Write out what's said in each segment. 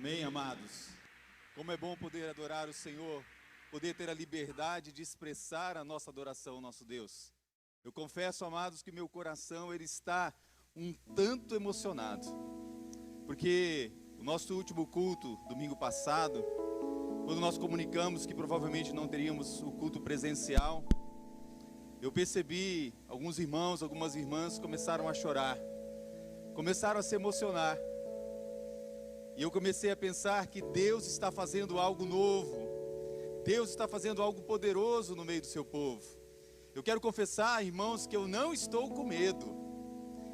Amém, amados? Como é bom poder adorar o Senhor, poder ter a liberdade de expressar a nossa adoração ao nosso Deus. Eu confesso, amados, que meu coração ele está um tanto emocionado, porque o nosso último culto, domingo passado, quando nós comunicamos que provavelmente não teríamos o culto presencial, eu percebi alguns irmãos, algumas irmãs começaram a chorar, começaram a se emocionar. E eu comecei a pensar que Deus está fazendo algo novo, Deus está fazendo algo poderoso no meio do seu povo. Eu quero confessar, irmãos, que eu não estou com medo.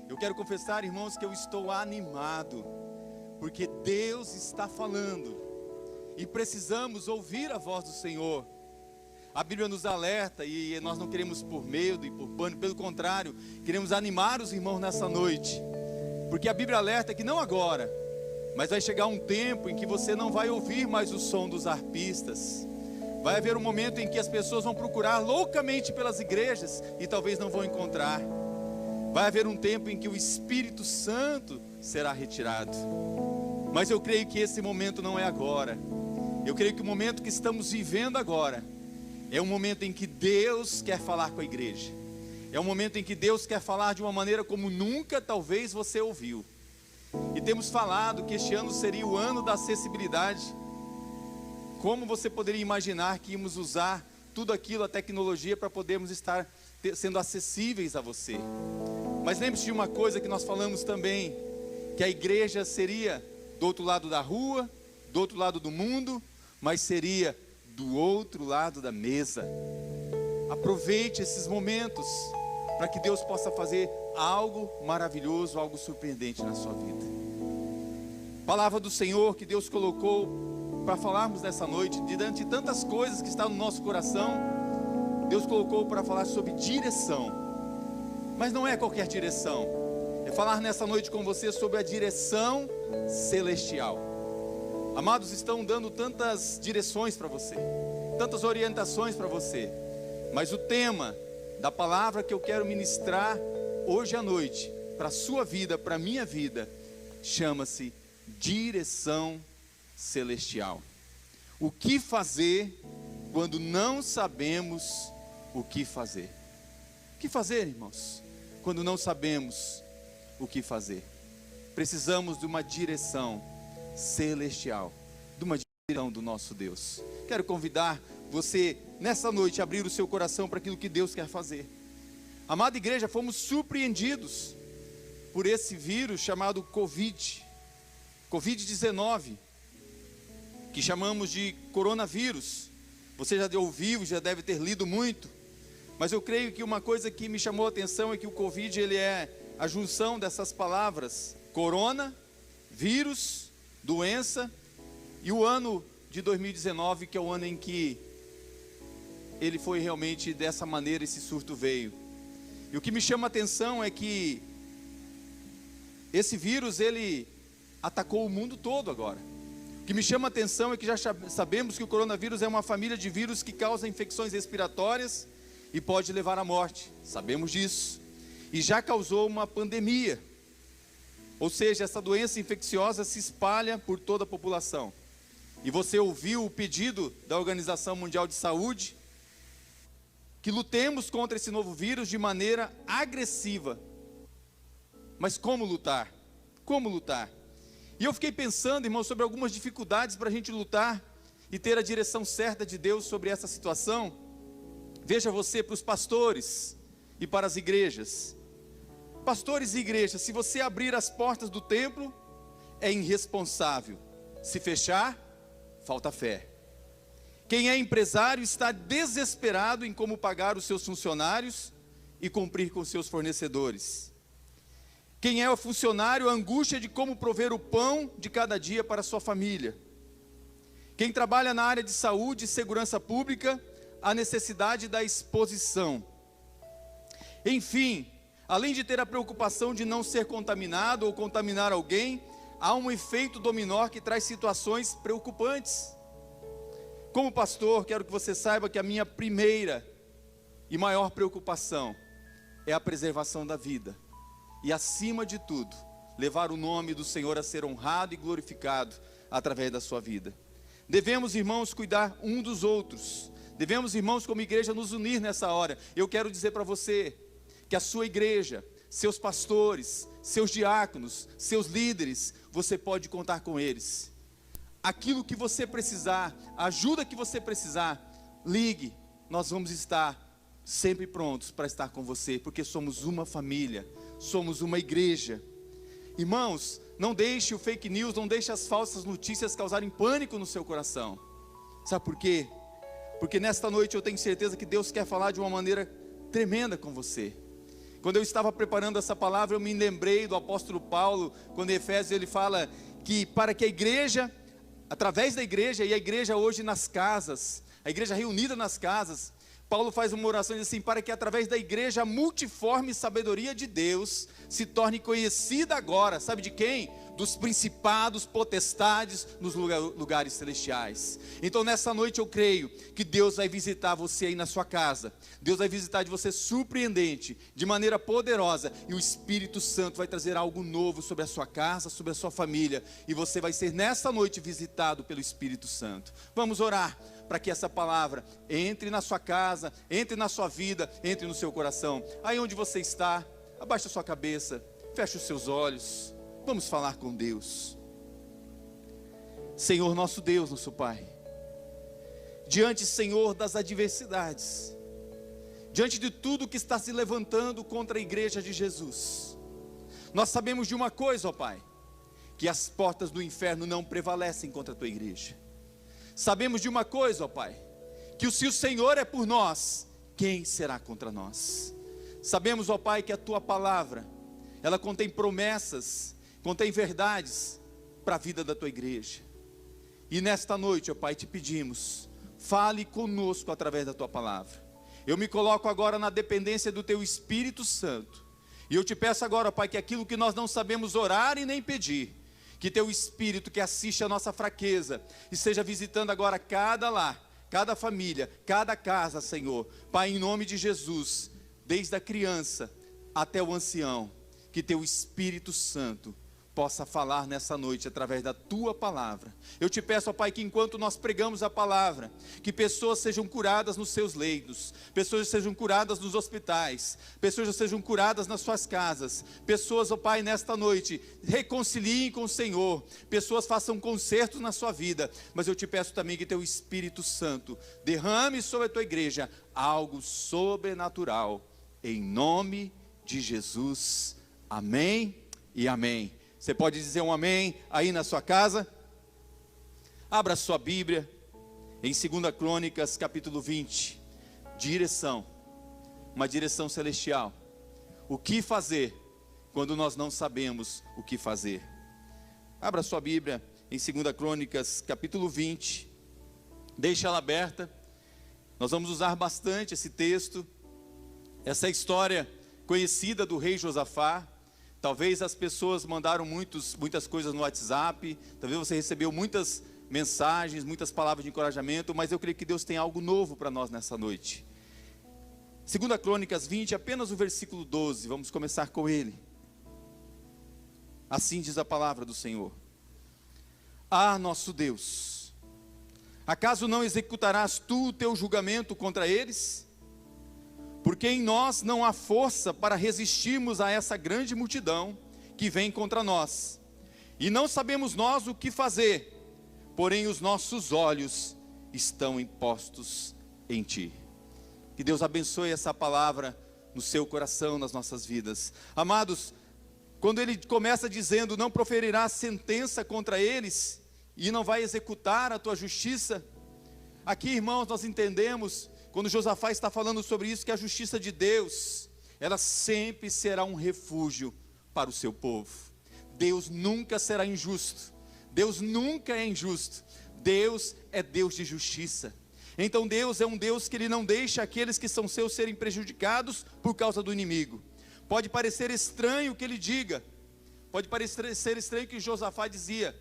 Eu quero confessar, irmãos, que eu estou animado, porque Deus está falando e precisamos ouvir a voz do Senhor. A Bíblia nos alerta e nós não queremos por medo e por pânico, pelo contrário, queremos animar os irmãos nessa noite, porque a Bíblia alerta que não agora, mas vai chegar um tempo em que você não vai ouvir mais o som dos arpistas. Vai haver um momento em que as pessoas vão procurar loucamente pelas igrejas e talvez não vão encontrar. Vai haver um tempo em que o Espírito Santo será retirado. Mas eu creio que esse momento não é agora. Eu creio que o momento que estamos vivendo agora é um momento em que Deus quer falar com a igreja. É um momento em que Deus quer falar de uma maneira como nunca talvez você ouviu. E temos falado que este ano seria o ano da acessibilidade. Como você poderia imaginar que íamos usar tudo aquilo, a tecnologia, para podermos estar sendo acessíveis a você? Mas lembre-se de uma coisa que nós falamos também, que a igreja seria do outro lado da rua, do outro lado do mundo, mas seria do outro lado da mesa. Aproveite esses momentos para que Deus possa fazer algo maravilhoso, algo surpreendente na sua vida. Palavra do Senhor que Deus colocou para falarmos nessa noite, diante de tantas coisas que estão no nosso coração, Deus colocou para falar sobre direção. Mas não é qualquer direção, é falar nessa noite com você sobre a direção celestial. Amados, estão dando tantas direções para você, tantas orientações para você, mas o tema da palavra que eu quero ministrar hoje à noite, para a sua vida, para a minha vida, chama-se direção celestial. O que fazer quando não sabemos o que fazer? O que fazer, irmãos, quando não sabemos o que fazer? Precisamos de uma direção celestial, de uma direção do nosso Deus. Quero convidar você, nessa noite, a abrir o seu coração para aquilo que Deus quer fazer. Amada igreja, fomos surpreendidos por esse vírus chamado Covid-19, que chamamos de coronavírus. Você já ouviu, já deve ter lido muito, mas eu creio que uma coisa que me chamou a atenção é que o Covid, ele é a junção dessas palavras: corona, vírus, doença, e o ano de 2019, que é o ano em que ele foi realmente dessa maneira, esse surto veio. E o que me chama a atenção é que esse vírus, ele atacou o mundo todo agora. O que me chama a atenção é que já sabemos que o coronavírus é uma família de vírus que causa infecções respiratórias e pode levar à morte. Sabemos disso. E já causou uma pandemia. Ou seja, essa doença infecciosa se espalha por toda a população. E você ouviu o pedido da Organização Mundial de Saúde, que lutemos contra esse novo vírus de maneira agressiva. Mas como lutar? Como lutar? E eu fiquei pensando, irmão, sobre algumas dificuldades para a gente lutar e ter a direção certa de Deus sobre essa situação. Veja você, para os pastores e para as igrejas. Pastores e igrejas, se você abrir as portas do templo, é irresponsável. Se fechar, falta fé. Quem é empresário está desesperado em como pagar os seus funcionários e cumprir com seus fornecedores. Quem é o funcionário, a angústia de como prover o pão de cada dia para a sua família. Quem trabalha na área de saúde e segurança pública, a necessidade da exposição. Enfim, além de ter a preocupação de não ser contaminado ou contaminar alguém, há um efeito dominó que traz situações preocupantes. Como pastor, quero que você saiba que a minha primeira e maior preocupação é a preservação da vida. E acima de tudo, levar o nome do Senhor a ser honrado e glorificado através da sua vida. Devemos, irmãos, cuidar um dos outros. Devemos, irmãos, como igreja, nos unir nessa hora. Eu quero dizer para você que a sua igreja, seus pastores, seus diáconos, seus líderes, você pode contar com eles. Aquilo que você precisar, a ajuda que você precisar, ligue, nós vamos estar sempre prontos para estar com você, porque somos uma família, somos uma igreja. Irmãos, não deixe o fake news, não deixe as falsas notícias causarem pânico no seu coração. Sabe por quê? Porque nesta noite eu tenho certeza que Deus quer falar de uma maneira tremenda com você. Quando eu estava preparando essa palavra, eu me lembrei do apóstolo Paulo, quando em Efésios ele fala que para que a igreja, através da igreja, e a igreja hoje nas casas, a igreja reunida nas casas, Paulo faz uma oração e diz assim: para que através da igreja a multiforme sabedoria de Deus se torne conhecida agora, sabe de quem? Dos principados, potestades nos lugares celestiais. Então nessa noite eu creio que Deus vai visitar você aí na sua casa. Deus vai visitar de você surpreendente, de maneira poderosa, e o Espírito Santo vai trazer algo novo sobre a sua casa, sobre a sua família, e você vai ser nessa noite visitado pelo Espírito Santo. Vamos orar para que essa palavra entre na sua casa, entre na sua vida, entre no seu coração. Aí onde você está, abaixa a sua cabeça, feche os seus olhos. Vamos falar com Deus. Senhor nosso Deus, nosso Pai, diante, Senhor, das adversidades, diante de tudo que está se levantando contra a igreja de Jesus, nós sabemos de uma coisa, ó Pai, que as portas do inferno não prevalecem contra a Tua igreja. Sabemos de uma coisa, ó Pai, que se o Senhor é por nós, quem será contra nós? Sabemos, ó Pai, que a Tua palavra, ela contém promessas, contém verdades para a vida da Tua igreja. E nesta noite, ó Pai, te pedimos, fale conosco através da Tua palavra. Eu me coloco agora na dependência do Teu Espírito Santo. E eu te peço agora, ó Pai, que aquilo que nós não sabemos orar e nem pedir, que Teu Espírito que assiste a nossa fraqueza, esteja visitando agora cada lar, cada família, cada casa, Senhor. Pai, em nome de Jesus, desde a criança até o ancião, que Teu Espírito Santo possa falar nessa noite através da Tua palavra. Eu te peço, ó Pai, que enquanto nós pregamos a palavra, que pessoas sejam curadas nos seus leitos, pessoas sejam curadas nos hospitais, pessoas sejam curadas nas suas casas, pessoas, ó Pai, nesta noite, reconciliem com o Senhor, pessoas façam concertos na sua vida, mas eu te peço também que Teu Espírito Santo derrame sobre a Tua igreja algo sobrenatural, em nome de Jesus, amém e amém. Você pode dizer um amém aí na sua casa? Abra sua Bíblia em 2 Crônicas capítulo 20. Direção, uma direção celestial. O que fazer quando nós não sabemos o que fazer? Abra sua Bíblia em 2 Crônicas capítulo 20. Deixa ela aberta. Nós vamos usar bastante esse texto, essa história conhecida do rei Josafá. Talvez as pessoas mandaram muitas coisas no WhatsApp, talvez você recebeu muitas mensagens, muitas palavras de encorajamento, mas eu creio que Deus tem algo novo para nós nessa noite. 2 Crônicas 20, apenas o versículo 12, vamos começar com ele. Assim diz a palavra do Senhor: Ah, nosso Deus, acaso não executarás tu o teu julgamento contra eles? Porque em nós não há força para resistirmos a essa grande multidão que vem contra nós. E não sabemos nós o que fazer, porém os nossos olhos estão impostos em Ti. Que Deus abençoe essa palavra no seu coração, nas nossas vidas. Amados, quando ele começa dizendo, não proferirá sentença contra eles, e não vai executar a tua justiça. Aqui, irmãos, nós entendemos, quando Josafá está falando sobre isso, que a justiça de Deus, ela sempre será um refúgio para o seu povo. Deus nunca será injusto. Deus nunca é injusto. Deus é Deus de justiça. Então Deus é um Deus que Ele não deixa aqueles que são seus serem prejudicados por causa do inimigo. Pode parecer estranho o que Ele diga. Pode parecer estranho o que Josafá dizia: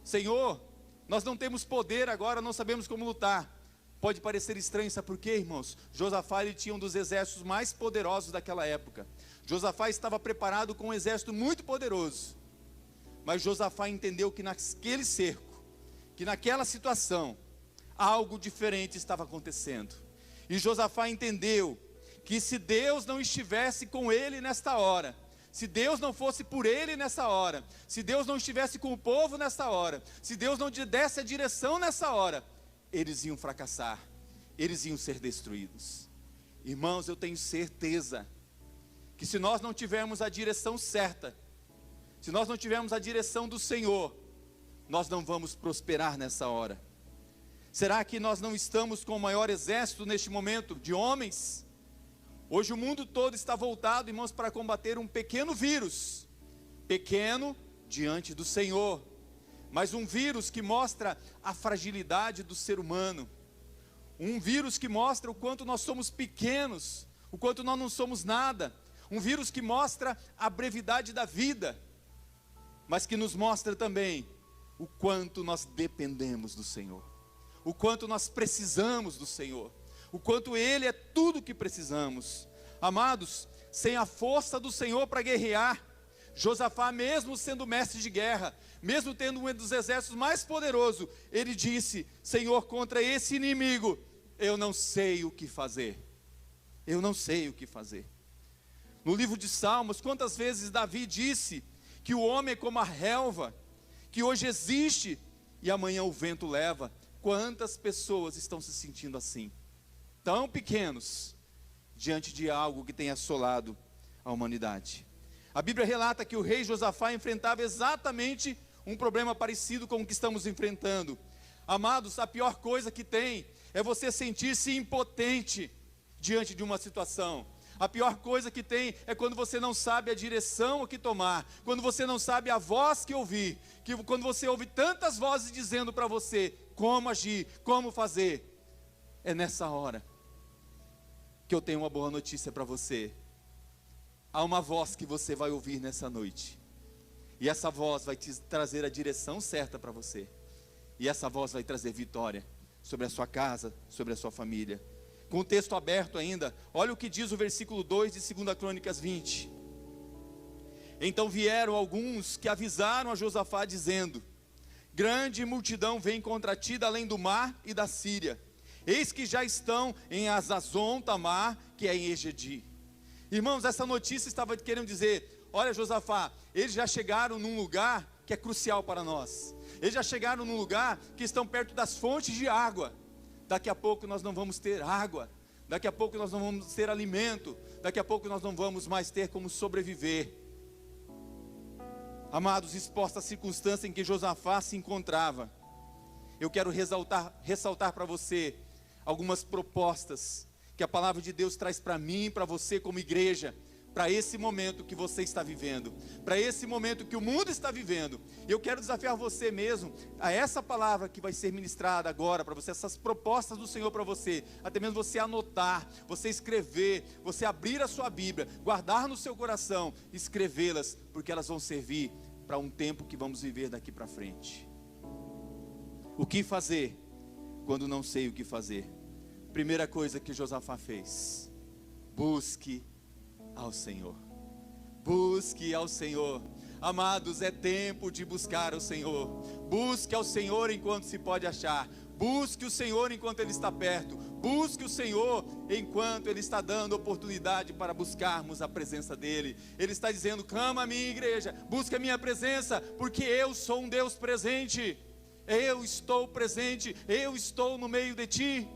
Senhor, nós não temos poder agora, não sabemos como lutar. Pode parecer estranho, sabe por quê, irmãos? Josafá, ele tinha um dos exércitos mais poderosos daquela época. Josafá estava preparado com um exército muito poderoso. Mas Josafá entendeu que naquele cerco, que naquela situação, algo diferente estava acontecendo. E Josafá entendeu que se Deus não estivesse com ele nesta hora, se Deus não fosse por ele nessa hora, se Deus não estivesse com o povo nessa hora, se Deus não desse a direção nessa hora, eles iam fracassar, eles iam ser destruídos. Irmãos, eu tenho certeza que se nós não tivermos a direção certa, se nós não tivermos a direção do Senhor, nós não vamos prosperar nessa hora. Será que nós não estamos com o maior exército neste momento de homens? Hoje o mundo todo está voltado, irmãos, para combater um pequeno vírus, pequeno diante do Senhor, mas um vírus que mostra a fragilidade do ser humano, um vírus que mostra o quanto nós somos pequenos, o quanto nós não somos nada, um vírus que mostra a brevidade da vida, mas que nos mostra também o quanto nós dependemos do Senhor, o quanto nós precisamos do Senhor, o quanto Ele é tudo o que precisamos. Amados, sem a força do Senhor para guerrear, Josafá, mesmo sendo mestre de guerra, mesmo tendo um dos exércitos mais poderosos, ele disse: Senhor, contra esse inimigo, eu não sei o que fazer. Eu não sei o que fazer. No livro de Salmos, quantas vezes Davi disse que o homem é como a relva, que hoje existe e amanhã o vento leva. Quantas pessoas estão se sentindo assim, tão pequenos, diante de algo que tem assolado a humanidade? A Bíblia relata que o rei Josafá enfrentava exatamente um problema parecido com o que estamos enfrentando. Amados, a pior coisa que tem é você sentir-se impotente diante de uma situação. A pior coisa que tem é quando você não sabe a direção a que tomar, quando você não sabe a voz que ouvir, quando você ouve tantas vozes dizendo para você como agir, como fazer. É nessa hora que eu tenho uma boa notícia para você. Há uma voz que você vai ouvir nessa noite, e essa voz vai te trazer a direção certa para você, e essa voz vai trazer vitória sobre a sua casa, sobre a sua família. Com o texto aberto ainda, olha o que diz o versículo 2 de 2 Crônicas 20. Então vieram alguns que avisaram a Josafá dizendo: grande multidão vem contra ti da além do mar e da Síria, eis que já estão em Azazon Tamar, que é em Engedi. Irmãos, essa notícia estava querendo dizer: olha, Josafá, eles já chegaram num lugar que é crucial para nós, eles já chegaram num lugar que estão perto das fontes de água. Daqui a pouco nós não vamos ter água, daqui a pouco nós não vamos ter alimento, daqui a pouco nós não vamos mais ter como sobreviver. Amados, exposta à circunstância em que Josafá se encontrava, eu quero ressaltar para você algumas propostas que a palavra de Deus traz para mim e para você como igreja, para esse momento que você está vivendo, para esse momento que o mundo está vivendo. Eu quero desafiar você mesmo a essa palavra que vai ser ministrada agora para você, essas propostas do Senhor para você, até mesmo você anotar, você escrever, você abrir a sua Bíblia, guardar no seu coração, escrevê-las, porque elas vão servir para um tempo que vamos viver daqui para frente. O que fazer quando não sei o que fazer? Primeira coisa que Josafá fez: busque ao Senhor. Busque ao Senhor. Amados, é tempo de buscar ao Senhor. Busque ao Senhor enquanto se pode achar. Busque o Senhor enquanto Ele está perto. Busque o Senhor enquanto Ele está dando oportunidade para buscarmos a presença dEle. Ele está dizendo: clama a minha igreja, busca a minha presença, porque eu sou um Deus presente. Eu estou presente, eu estou no meio de ti.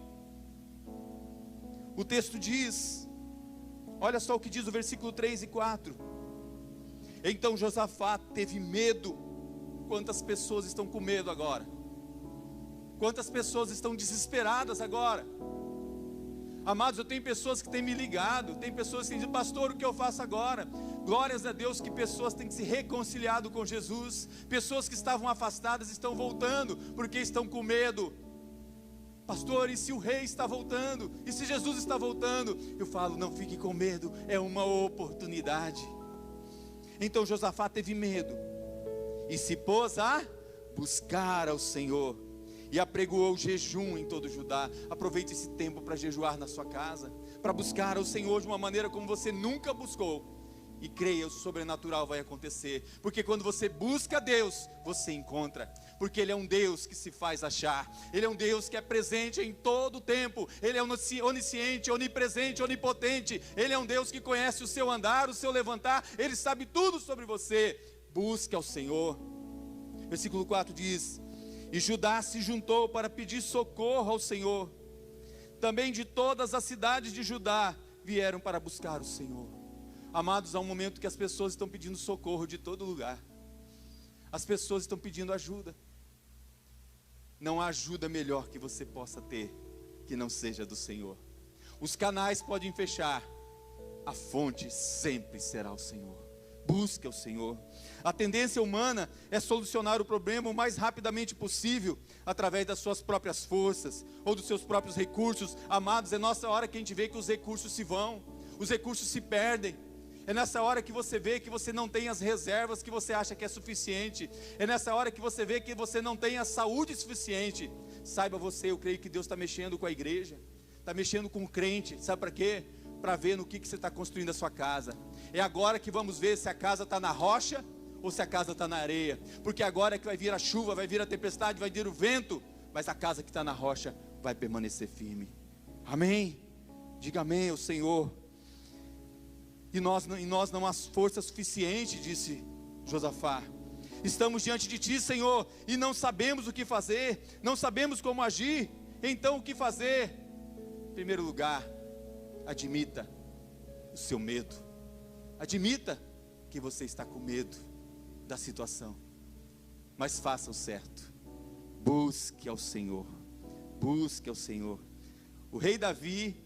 O texto diz, olha só o que diz o versículo 3 e 4. Então Josafá teve medo. Quantas pessoas estão com medo agora? Quantas pessoas estão desesperadas agora? Amados, eu tenho pessoas que têm me ligado, tem pessoas que têm dito: pastor, o que eu faço agora? Glórias a Deus que pessoas têm se reconciliado com Jesus. Pessoas que estavam afastadas estão voltando, porque estão com medo. Pastor, e se o rei está voltando? E se Jesus está voltando? Eu falo: não fique com medo, é uma oportunidade. Então Josafá teve medo e se pôs a buscar ao Senhor, e apregoou jejum em todo Judá. Aproveite esse tempo para jejuar na sua casa, para buscar ao Senhor de uma maneira como você nunca buscou. e creia, o sobrenatural vai acontecer. Porque quando você busca Deus, você encontra. Porque Ele é um Deus que se faz achar. Ele é um Deus que é presente em todo o tempo. Ele é onisciente, onipresente, onipotente. Ele é um Deus que conhece o seu andar, o seu levantar. Ele sabe tudo sobre você. Busque ao Senhor. Versículo 4 diz: e Judá se juntou para pedir socorro ao Senhor. Também de todas as cidades de Judá vieram para buscar o Senhor. Amados, há um momento que as pessoas estão pedindo socorro de todo lugar. As pessoas estão pedindo ajuda. Não há ajuda melhor que você possa ter que não seja do Senhor. Os canais podem fechar, a fonte sempre será o Senhor. Busque o Senhor. A tendência humana é solucionar o problema o mais rapidamente possível, através das suas próprias forças, ou dos seus próprios recursos. Amados, é nossa hora que a gente vê que os recursos se vão, os recursos se perdem. É nessa hora que você vê que você não tem as reservas que você acha que é suficiente. É nessa hora que você vê que você não tem a saúde suficiente. Saiba você, eu creio que Deus está mexendo com a igreja, está mexendo com o crente. Sabe para quê? Para ver no que você está construindo a sua casa. É agora que vamos ver se a casa está na rocha ou se a casa está na areia. Porque agora é que vai vir a chuva, vai vir a tempestade, vai vir o vento, mas a casa que está na rocha vai permanecer firme. Amém? Diga amém ao Senhor. E nós não há força suficiente, disse Josafá. Estamos diante de ti, Senhor, e não sabemos o que fazer, não sabemos como agir. Então o que fazer? Em primeiro lugar, admita o seu medo. Admita que você está com medo da situação, mas faça o certo. Busque ao Senhor. Busque ao Senhor. O rei Davi,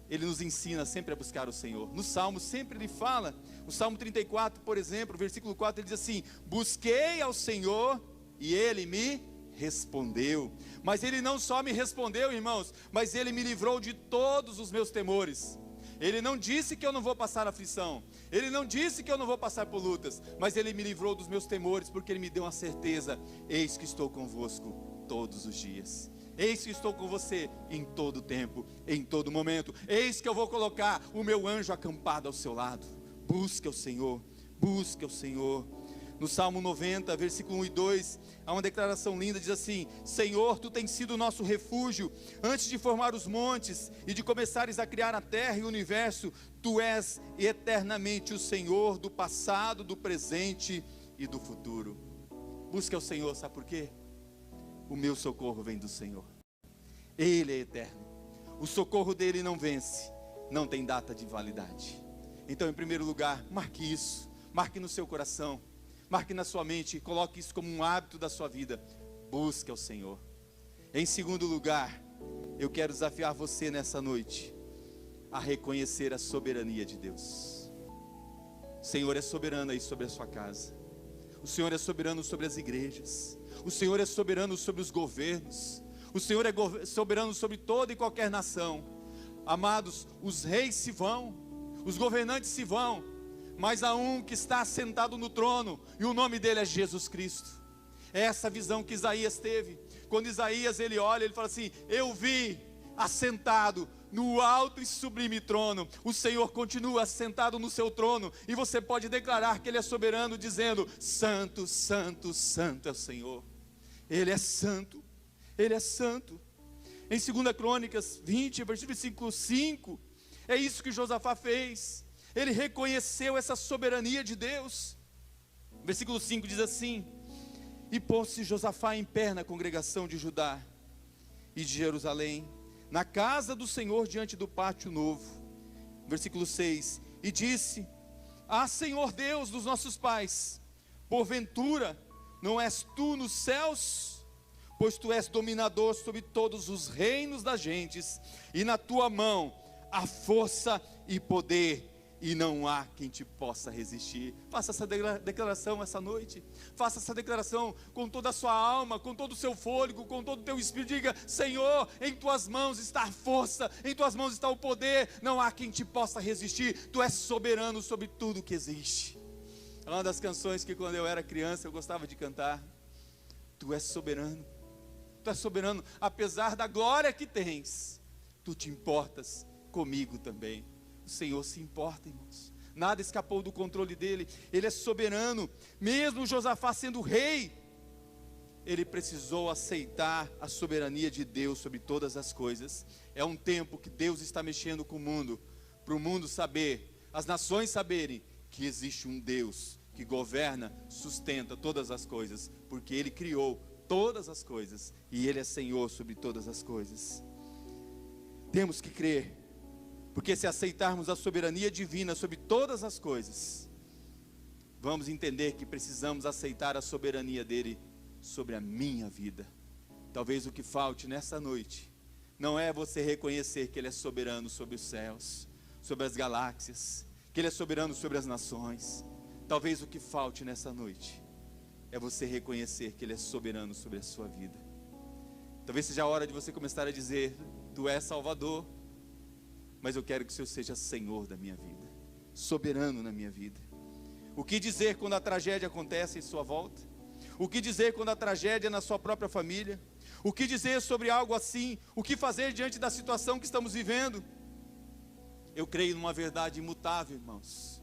ele nos ensina sempre a buscar o Senhor. No Salmo sempre ele fala, o Salmo 34, por exemplo, versículo 4, ele diz assim: busquei ao Senhor e Ele me respondeu. Mas Ele não só me respondeu, irmãos, mas Ele me livrou de todos os meus temores. Ele não disse que eu não vou passar aflição, Ele não disse que eu não vou passar por lutas, mas Ele me livrou dos meus temores, porque Ele me deu uma certeza: eis que estou convosco todos os dias. Eis que estou com você em todo tempo, em todo momento. Eis que eu vou colocar o meu anjo acampado ao seu lado. Busque o Senhor, busque o Senhor. No Salmo 90, versículo 1 e 2, há uma declaração linda, diz assim: Senhor, Tu tens sido o nosso refúgio, antes de formar os montes, e de começares a criar a terra e o universo. Tu és eternamente o Senhor do passado, do presente e do futuro. Busque o Senhor, sabe por quê? O meu socorro vem do Senhor. Ele é eterno. O socorro dele não vence, não tem data de validade. Então, em primeiro lugar, marque isso. Marque no seu coração, marque na sua mente, coloque isso como um hábito da sua vida. Busque ao Senhor. Em segundo lugar, eu quero desafiar você nessa noite a reconhecer a soberania de Deus. O Senhor é soberano aí sobre a sua casa. O Senhor é soberano sobre as igrejas. O Senhor é soberano sobre os governos. O Senhor é soberano sobre toda e qualquer nação. Amados, os reis se vão, os governantes se vão, mas há um que está sentado no trono, e o nome dele é Jesus Cristo. É essa visão que Isaías teve. Quando Isaías ele olha, ele fala assim: eu vi assentado no alto e sublime trono. O Senhor continua assentado no seu trono, e você pode declarar que Ele é soberano, dizendo: santo, santo, santo é o Senhor. Ele é santo, Ele é santo. Em 2 Crônicas 20, versículo 5, é isso que Josafá fez. Ele reconheceu essa soberania de Deus. Versículo 5 diz assim: e pôs-se Josafá em pé na congregação de Judá e de Jerusalém, na casa do Senhor, diante do pátio novo. Versículo 6, e disse: ah, Senhor Deus dos nossos pais, porventura não és tu nos céus? Pois tu és dominador sobre todos os reinos das gentes, e na tua mão há força e poder, e não há quem te possa resistir. Faça essa declaração essa noite. Faça essa declaração com toda a sua alma, com todo o seu fôlego, com todo o teu espírito. Diga: Senhor, em tuas mãos está a força, em tuas mãos está o poder, não há quem te possa resistir. Tu és soberano sobre tudo que existe. É uma das canções que quando eu era criança eu gostava de cantar. Tu és soberano, tu és soberano, apesar da glória que tens, tu te importas comigo também. O Senhor se importa, irmãos. nada escapou do controle dele, ele é soberano. Mesmo Josafá sendo rei, ele precisou aceitar a soberania de Deus sobre todas as coisas. É um tempo que Deus está mexendo com o mundo, para o mundo saber, as nações saberem, que existe um Deus que governa, sustenta todas as coisas, porque Ele criou todas as coisas, e Ele é Senhor sobre todas as coisas. Temos que crer, porque se aceitarmos a soberania divina sobre todas as coisas, vamos entender que precisamos aceitar a soberania dEle sobre a minha vida. Talvez o que falte nessa noite, não é você reconhecer que Ele é soberano sobre os céus, sobre as galáxias, que Ele é soberano sobre as nações. Talvez o que falte nessa noite é você reconhecer que Ele é soberano sobre a sua vida. Talvez seja a hora de você começar a dizer: Tu és Salvador, mas eu quero que o Senhor seja Senhor da minha vida, soberano na minha vida. O que dizer quando a tragédia acontece em sua volta? O que dizer quando a tragédia é na sua própria família? O que dizer sobre algo assim? O que fazer diante da situação que estamos vivendo? Eu creio numa verdade imutável, irmãos.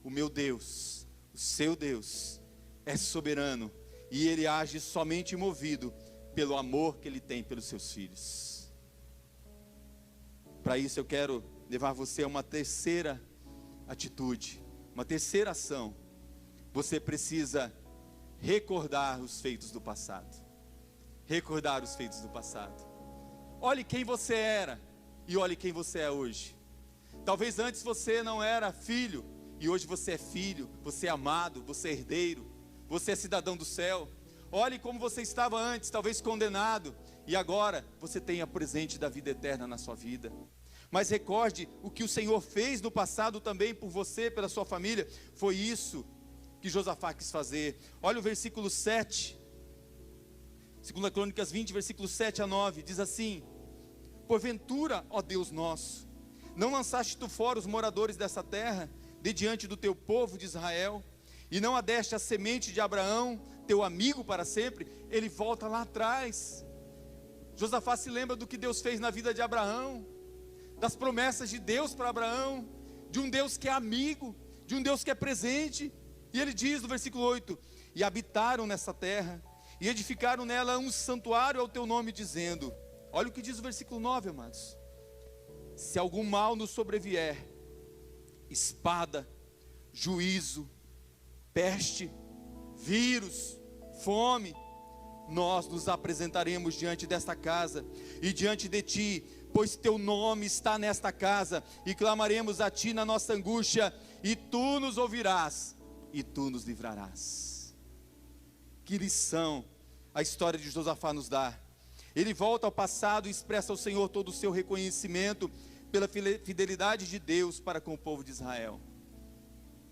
O meu Deus, o seu Deus, é soberano, e Ele age somente movido pelo amor que Ele tem pelos seus filhos. Para isso eu quero levar você a uma terceira atitude, uma terceira ação. Você precisa recordar os feitos do passado. Recordar os feitos do passado. Olhe quem você era e olhe quem você é hoje. Talvez antes você não era filho, e hoje você é filho, você é amado, você é herdeiro, você é cidadão do céu. Olhe como você estava antes, talvez condenado, e agora você tem a presente da vida eterna na sua vida. Mas recorde o que o Senhor fez no passado também por você, pela sua família. Foi isso que Josafá quis fazer. Olha o versículo 7, 2 Crônicas 20, versículos 7 a 9, diz assim: Porventura, ó Deus nosso, não lançaste tu fora os moradores dessa terra, de diante do teu povo de Israel, e não adeste a semente de Abraão, teu amigo para sempre? Ele volta lá atrás. Josafá se lembra do que Deus fez na vida de Abraão, das promessas de Deus para Abraão, de um Deus que é amigo, de um Deus que é presente. E ele diz no versículo 8: E habitaram nessa terra, e edificaram nela um santuário ao teu nome, dizendo... Olha o que diz o versículo 9, amados: Se algum mal nos sobrevier, espada, juízo, peste, vírus, fome, nós nos apresentaremos diante desta casa e diante de ti, pois teu nome está nesta casa, e clamaremos a ti na nossa angústia, e tu nos ouvirás, e tu nos livrarás. Que lição a história de Josafá nos dá. Ele volta ao passado e expressa ao Senhor todo o seu reconhecimento pela fidelidade de Deus para com o povo de Israel.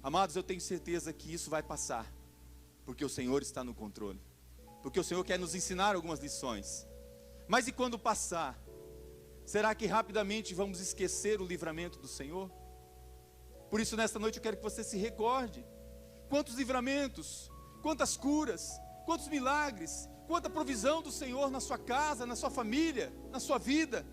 Amados, eu tenho certeza que isso vai passar, porque o Senhor está no controle, porque o Senhor quer nos ensinar algumas lições. Mas e quando passar, será que rapidamente vamos esquecer o livramento do Senhor? Por isso nesta noite eu quero que você se recorde. Quantos livramentos, quantas curas, quantos milagres, quanta provisão do Senhor na sua casa, na sua família, na sua vida.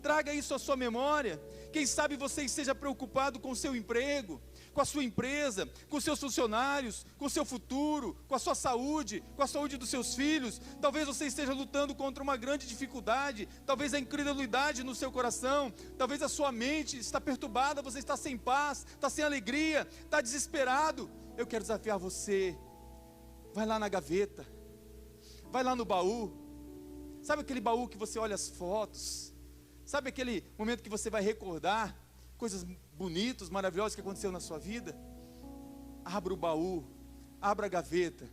Traga isso à sua memória. Quem sabe você esteja preocupado com o seu emprego, com a sua empresa, com os seus funcionários, com o seu futuro, com a sua saúde, com a saúde dos seus filhos. Talvez você esteja lutando contra uma grande dificuldade, talvez a incredulidade no seu coração, talvez a sua mente está perturbada, você está sem paz, está sem alegria, está desesperado. Eu quero desafiar você, vai lá na gaveta, vai lá no baú. Sabe aquele baú que você olha as fotos? Sabe aquele momento que você vai recordar coisas bonitas, maravilhosas que aconteceram na sua vida? Abra o baú, abra a gaveta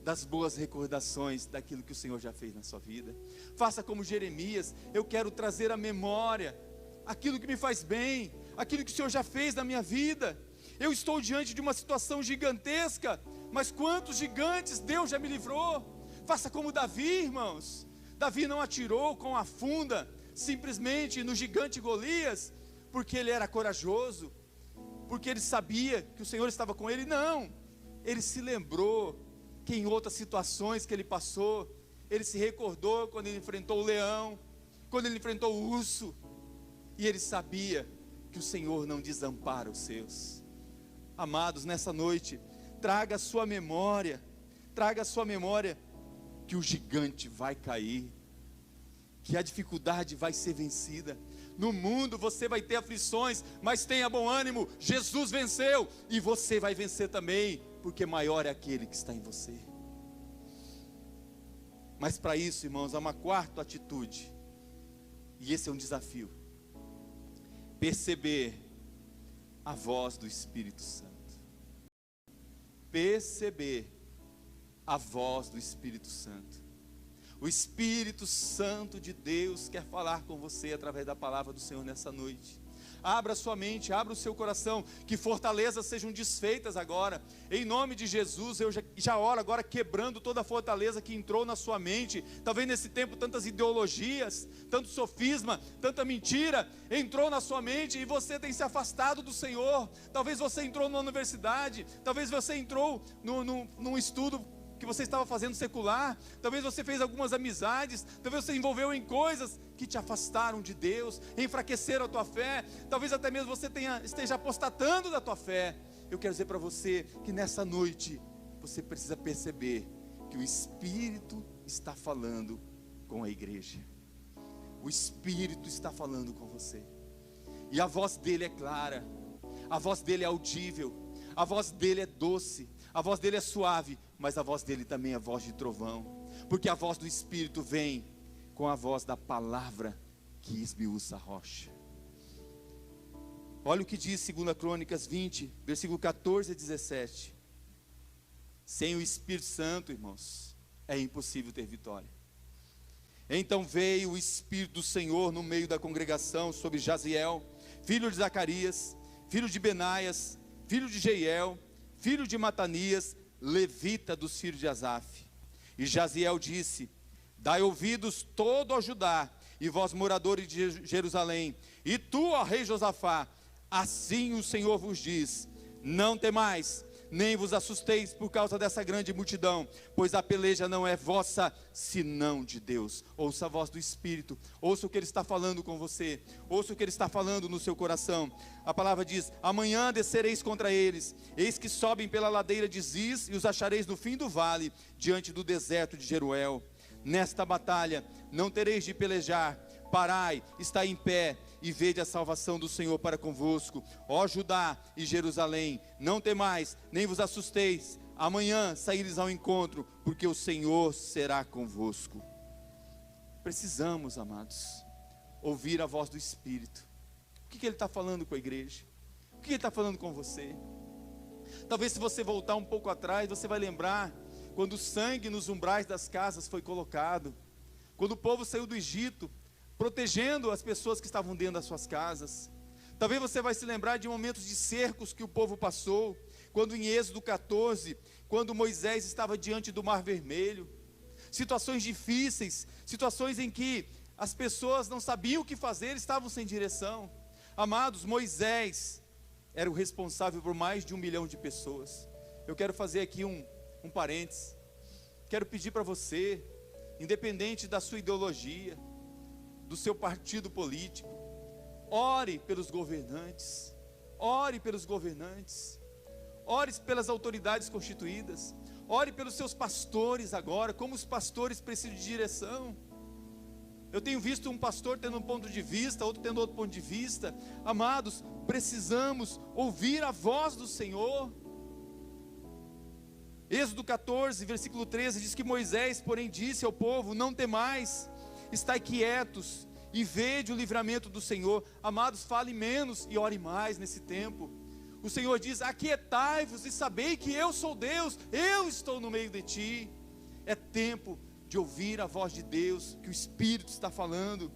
das boas recordações daquilo que o Senhor já fez na sua vida. Faça como Jeremias: eu quero trazer à memória aquilo que me faz bem, aquilo que o Senhor já fez na minha vida. Eu estou diante de uma situação gigantesca, mas quantos gigantes Deus já me livrou. Faça como Davi, irmãos. Davi não atirou com a funda simplesmente no gigante Golias, porque ele era corajoso, porque ele sabia que o Senhor estava com ele. Não, ele se lembrou que em outras situações que ele passou, ele se recordou quando ele enfrentou o leão, quando ele enfrentou o urso, e ele sabia que o Senhor não desampara os seus. Amados, nessa noite, traga à sua memória que o gigante vai cair, que a dificuldade vai ser vencida. No mundo você vai ter aflições, mas tenha bom ânimo, Jesus venceu, e você vai vencer também, porque maior é aquele que está em você. Mas para isso, irmãos, há uma quarta atitude, e esse é um desafio: perceber a voz do Espírito Santo. Perceber a voz do Espírito Santo. O Espírito Santo de Deus quer falar com você através da palavra do Senhor nessa noite. Abra sua mente, abra o seu coração, que fortalezas sejam desfeitas agora, em nome de Jesus. Eu já oro agora quebrando toda a fortaleza que entrou na sua mente. Talvez nesse tempo tantas ideologias, tanto sofisma, tanta mentira entrou na sua mente, e você tem se afastado do Senhor. Talvez você entrou numa universidade, talvez você entrou num estudo que você estava fazendo secular, talvez você fez algumas amizades, talvez você se envolveu em coisas que te afastaram de Deus, enfraqueceram a tua fé, talvez até mesmo você esteja apostatando da tua fé. Eu quero dizer para você que nessa noite você precisa perceber que o Espírito está falando com a igreja. O Espírito está falando com você, e a voz dele é clara, a voz dele é audível, a voz dele é doce, a voz dele é suave, mas a voz dele também é voz de trovão, porque a voz do Espírito vem com a voz da palavra que esmiuça a rocha. Olha o que diz 2 Crônicas 20, versículo 14 a 17. Sem o Espírito Santo, irmãos, é impossível ter vitória. Então veio o Espírito do Senhor no meio da congregação sobre Jaziel, filho de Zacarias, filho de Benaias, filho de Jeiel, filho de Matanias, levita dos filhos de Asaf. E Jaziel disse: dai ouvidos todo a Judá, e vós moradores de Jerusalém, e tu, ó rei Josafá, assim o Senhor vos diz: não temais, nem vos assusteis por causa dessa grande multidão, pois a peleja não é vossa, senão de Deus. Ouça a voz do Espírito, ouça o que Ele está falando com você, ouça o que Ele está falando no seu coração. A palavra diz: amanhã descereis contra eles, eis que sobem pela ladeira de Ziz, e os achareis no fim do vale, diante do deserto de Jeruel. Nesta batalha não tereis de pelejar, parai, está em pé, e vede a salvação do Senhor para convosco, ó Judá e Jerusalém. Não temais, nem vos assusteis, amanhã saíres ao encontro, porque o Senhor será convosco. Precisamos, amados, ouvir a voz do Espírito. O que Ele está falando com a igreja? O que Ele está falando com você? Talvez, se você voltar um pouco atrás, você vai lembrar quando o sangue nos umbrais das casas foi colocado, quando o povo saiu do Egito, protegendo as pessoas que estavam dentro das suas casas. Talvez você vai se lembrar de momentos de cercos que o povo passou, quando em Êxodo 14, quando Moisés estava diante do Mar Vermelho. Situações difíceis, situações em que as pessoas não sabiam o que fazer, estavam sem direção. Amados, Moisés era o responsável por mais de 1 milhão de pessoas. Eu quero fazer aqui um parênteses. Quero pedir para você, independente da sua ideologia, do seu partido político, ore pelos governantes, ore pelos governantes, ore pelas autoridades constituídas, ore pelos seus pastores agora, como os pastores precisam de direção. Eu tenho visto um pastor tendo um ponto de vista, outro tendo outro ponto de vista. Amados, precisamos ouvir a voz do Senhor. Êxodo 14, versículo 13, diz que Moisés, porém, disse ao povo: não temais, estai quietos e vede o livramento do Senhor. Amados, fale menos e ore mais nesse tempo. O Senhor diz: aquietai-vos e sabei que eu sou Deus, eu estou no meio de ti. É tempo de ouvir a voz de Deus, que o Espírito está falando.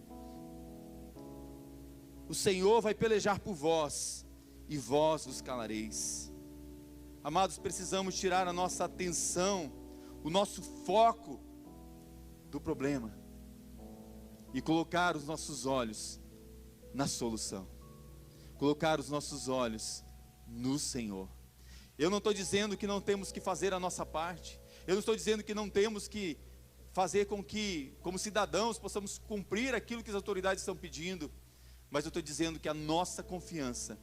O Senhor vai pelejar por vós, e vós vos calareis. Amados, precisamos tirar a nossa atenção, o nosso foco do problema, e colocar os nossos olhos na solução, colocar os nossos olhos no Senhor. Eu não estou dizendo que não temos que fazer a nossa parte, eu não estou dizendo que não temos que fazer com que, como cidadãos, possamos cumprir aquilo que as autoridades estão pedindo, mas eu estou dizendo que a nossa confiança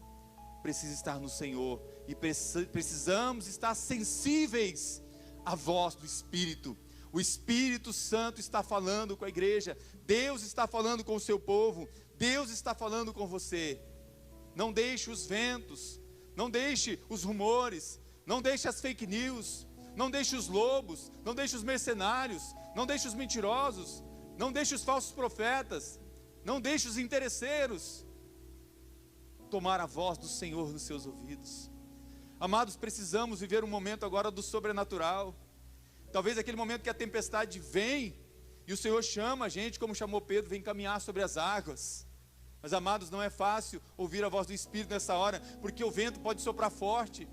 precisa estar no Senhor, e precisamos estar sensíveis à voz do Espírito. O Espírito Santo está falando com a igreja, Deus está falando com o seu povo, Deus está falando com você. Não deixe os ventos, não deixe os rumores, não deixe as fake news, não deixe os lobos, não deixe os mercenários, não deixe os mentirosos, não deixe os falsos profetas, não deixe os interesseiros tomar a voz do Senhor nos seus ouvidos. Amados, precisamos viver um momento agora do sobrenatural. Talvez aquele momento que a tempestade vem e o Senhor chama a gente, como chamou Pedro, vem caminhar sobre as águas. Mas, amados, não é fácil ouvir a voz do Espírito nessa hora, porque o vento pode soprar forte.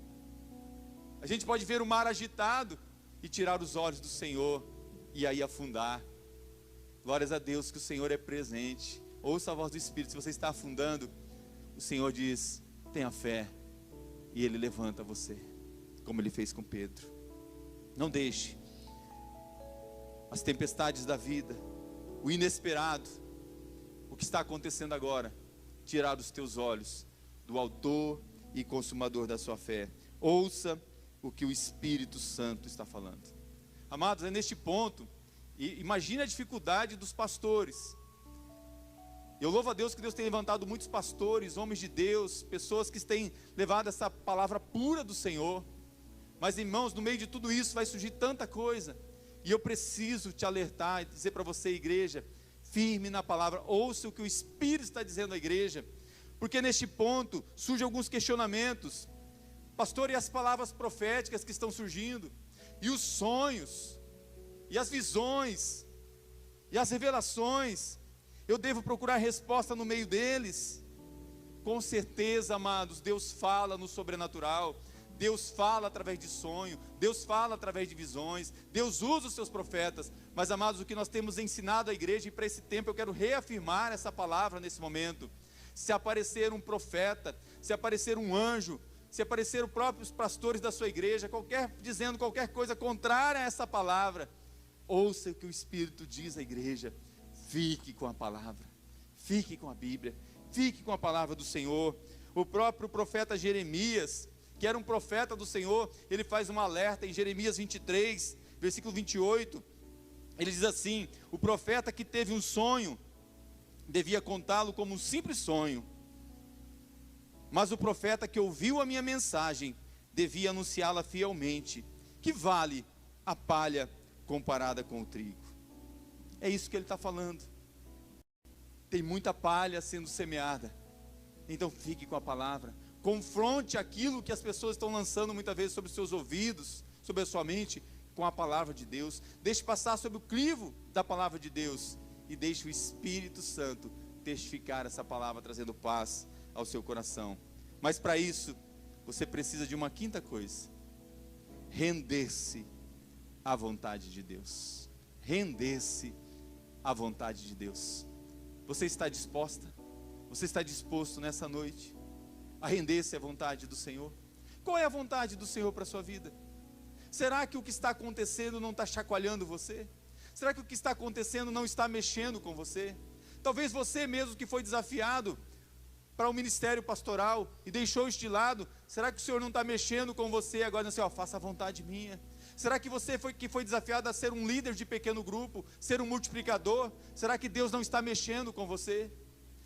A gente pode ver o mar agitado e tirar os olhos do Senhor e aí afundar. Glórias a Deus que o Senhor é presente. Ouça a voz do Espírito. Se você está afundando, o Senhor diz: tenha fé, e Ele levanta você, como Ele fez com Pedro. Não deixe as tempestades da vida, o inesperado, o que está acontecendo agora, tirar os teus olhos do autor e consumador da sua fé. Ouça o que o Espírito Santo está falando. Amados, é neste ponto, e imagine a dificuldade dos pastores. Eu louvo a Deus que Deus tem levantado muitos pastores, homens de Deus, pessoas que têm levado essa palavra pura do Senhor. Mas, irmãos, no meio de tudo isso vai surgir tanta coisa, e eu preciso te alertar e dizer para você, igreja, firme na palavra, ouça o que o Espírito está dizendo à igreja, porque neste ponto surgem alguns questionamentos. Pastor, e as palavras proféticas que estão surgindo, e os sonhos, e as visões, e as revelações, eu devo procurar resposta no meio deles? Com certeza, amados, Deus fala no sobrenatural, Deus fala através de sonho, Deus fala através de visões, Deus usa os seus profetas. Mas, amados, o que nós temos ensinado à igreja, e para esse tempo eu quero reafirmar essa palavra nesse momento: se aparecer um profeta, se aparecer um anjo, se aparecer os próprios pastores da sua igreja, dizendo qualquer coisa contrária a essa palavra, ouça o que o Espírito diz à igreja. Fique com a palavra, fique com a Bíblia, fique com a palavra do Senhor. O próprio profeta Jeremias, que era um profeta do Senhor, ele faz um alerta em Jeremias 23, versículo 28, ele diz assim: o profeta que teve um sonho, devia contá-lo como um simples sonho, mas o profeta que ouviu a minha mensagem, devia anunciá-la fielmente. Que vale a palha comparada com o trigo? É isso que ele está falando. Tem muita palha sendo semeada, então fique com a palavra. Confronte aquilo que as pessoas estão lançando muitas vezes sobre os seus ouvidos, sobre a sua mente, com a palavra de Deus. Deixe passar sobre o crivo da palavra de Deus, e deixe o Espírito Santo testificar essa palavra, trazendo paz ao seu coração. Mas para isso, você precisa de uma quinta coisa: render-se à vontade de Deus. Render-se à vontade de Deus. Você está disposta? Você está disposto nessa noite a render-se à vontade do Senhor? Qual é a vontade do Senhor para a sua vida? Será que o que está acontecendo não está chacoalhando você? Será que o que está acontecendo não está mexendo com você? Talvez você mesmo que foi desafiado para o ministério pastoral e deixou isso de lado, será que o Senhor não está mexendo com você agora, assim, faça a vontade minha? Será que você foi desafiado a ser um líder de pequeno grupo, ser um multiplicador? Será que Deus não está mexendo com você?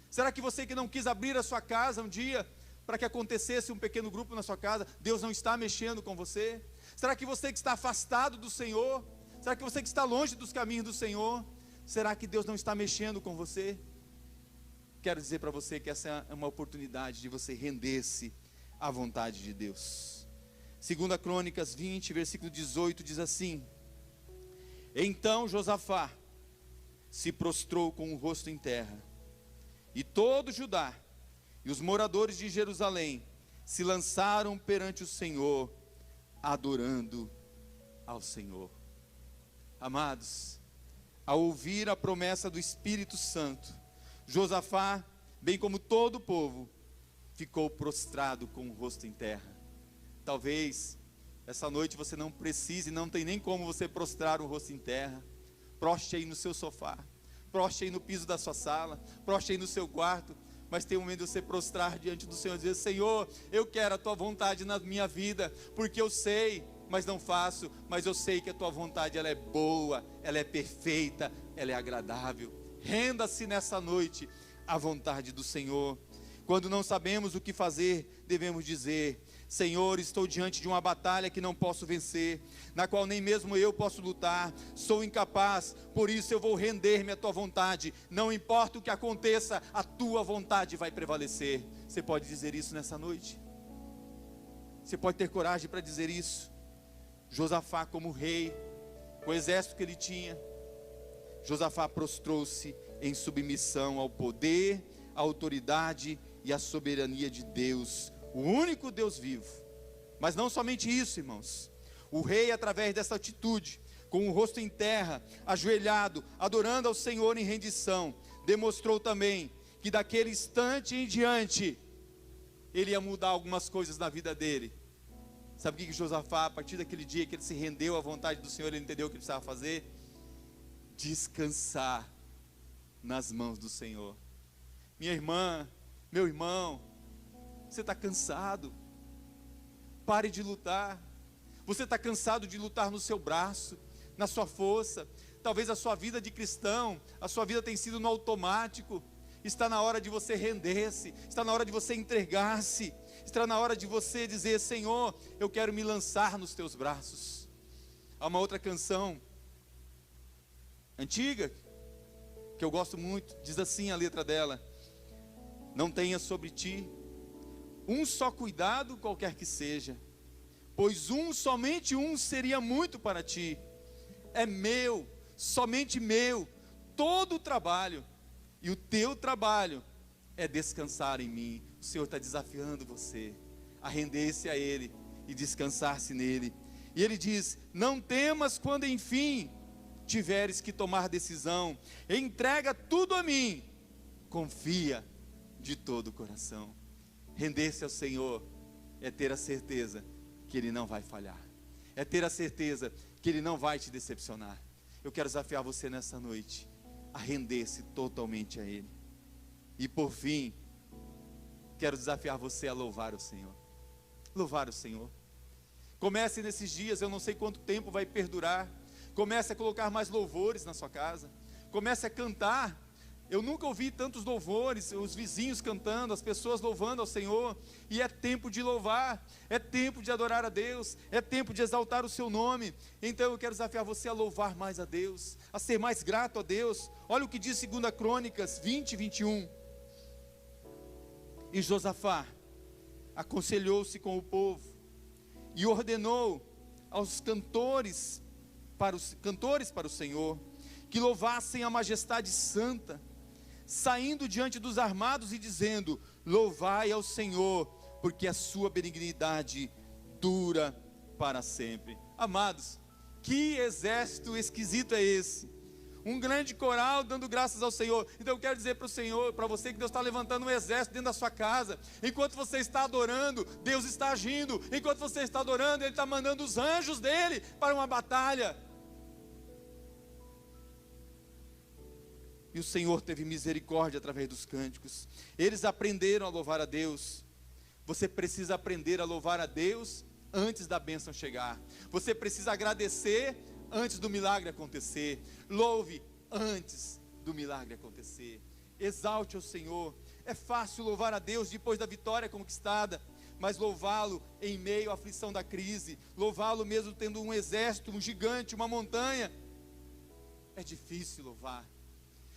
Será que você que não quis abrir a sua casa um dia para que acontecesse um pequeno grupo na sua casa, Deus não está mexendo com você? Será que você que está afastado do Senhor, será que você que está longe dos caminhos do Senhor, será que Deus não está mexendo com você? Quero dizer para você que essa é uma oportunidade de você render-se à vontade de Deus. 2 Crônicas 20, versículo 18 diz assim: então Josafá se prostrou com o rosto em terra, e todo Judá e os moradores de Jerusalém se lançaram perante o Senhor, adorando ao Senhor. Amados, ao ouvir a promessa do Espírito Santo, Josafá, bem como todo o povo, ficou prostrado com o rosto em terra. Talvez essa noite você não precise, não tem nem como você prostrar o rosto em terra. Proste aí no seu sofá, proste aí no piso da sua sala, proste aí no seu quarto, mas tem um momento de você prostrar diante do Senhor e dizer: Senhor, eu quero a tua vontade na minha vida, porque eu sei, mas não faço, mas eu sei que a tua vontade ela é boa, ela é perfeita, ela é agradável. Renda-se nessa noite à vontade do Senhor. Quando não sabemos o que fazer, devemos dizer: Senhor, estou diante de uma batalha que não posso vencer, na qual nem mesmo eu posso lutar, sou incapaz, por isso eu vou render-me à tua vontade, não importa o que aconteça, a tua vontade vai prevalecer. Você pode dizer isso nessa noite? Você pode ter coragem para dizer isso? Josafá, como rei, com o exército que ele tinha, Josafá prostrou-se em submissão ao poder, à autoridade e à soberania de Deus, o único Deus vivo. Mas não somente isso, irmãos. O rei, através dessa atitude, com o rosto em terra, ajoelhado, adorando ao Senhor em rendição, demonstrou também que daquele instante em diante, ele ia mudar algumas coisas na vida dele. Sabe o que Josafá, a partir daquele dia que ele se rendeu à vontade do Senhor, ele entendeu o que ele precisava fazer? Descansar nas mãos do Senhor. Minha irmã, meu irmão, você está cansado? Pare de lutar. Você está cansado de lutar no seu braço, na sua força. Talvez a sua vida de cristão, a sua vida tem sido no automático. Está na hora de você render-se, está na hora de você entregar-se, está na hora de você dizer: Senhor, eu quero me lançar nos teus braços. Há uma outra canção antiga, que eu gosto muito, diz assim a letra dela: não tenha sobre ti um só cuidado, qualquer que seja, pois somente um seria muito para ti. É meu, somente meu, todo o trabalho, e o teu trabalho é descansar em mim. O Senhor está desafiando você a render-se a Ele e descansar-se nele. E Ele diz: não temas quando enfim tiveres que tomar decisão, entrega tudo a mim, confia de todo o coração. Render-se ao Senhor é ter a certeza que Ele não vai falhar, é ter a certeza que Ele não vai te decepcionar. Eu quero desafiar você nessa noite a render-se totalmente a Ele. E por fim, quero desafiar você a louvar o Senhor. Louvar o Senhor. Comece nesses dias, eu não sei quanto tempo vai perdurar. Comece a colocar mais louvores na sua casa. Comece a cantar. Eu nunca ouvi tantos louvores, os vizinhos cantando, as pessoas louvando ao Senhor. E é tempo de louvar, é tempo de adorar a Deus, é tempo de exaltar o seu nome. Então eu quero desafiar você a louvar mais a Deus, a ser mais grato a Deus. Olha o que diz 2 Crônicas 20, 21. E Josafá aconselhou-se com o povo e ordenou aos cantores para o Senhor que louvassem a majestade santa, saindo diante dos armados e dizendo: louvai ao Senhor, porque a sua benignidade dura para sempre. Amados, que exército esquisito é esse? Um grande coral dando graças ao Senhor. Então eu quero dizer para o Senhor, para você, que Deus está levantando um exército dentro da sua casa. Enquanto você está adorando, Deus está agindo. Enquanto você está adorando, Ele está mandando os anjos dele para uma batalha. E o Senhor teve misericórdia através dos cânticos. Eles aprenderam a louvar a Deus. Você precisa aprender a louvar a Deus antes da bênção chegar. Você precisa agradecer antes do milagre acontecer. Louve antes do milagre acontecer. Exalte o Senhor. É fácil louvar a Deus depois da vitória conquistada, mas louvá-lo em meio à aflição da crise, louvá-lo mesmo tendo um exército, um gigante, uma montanha, é difícil louvar.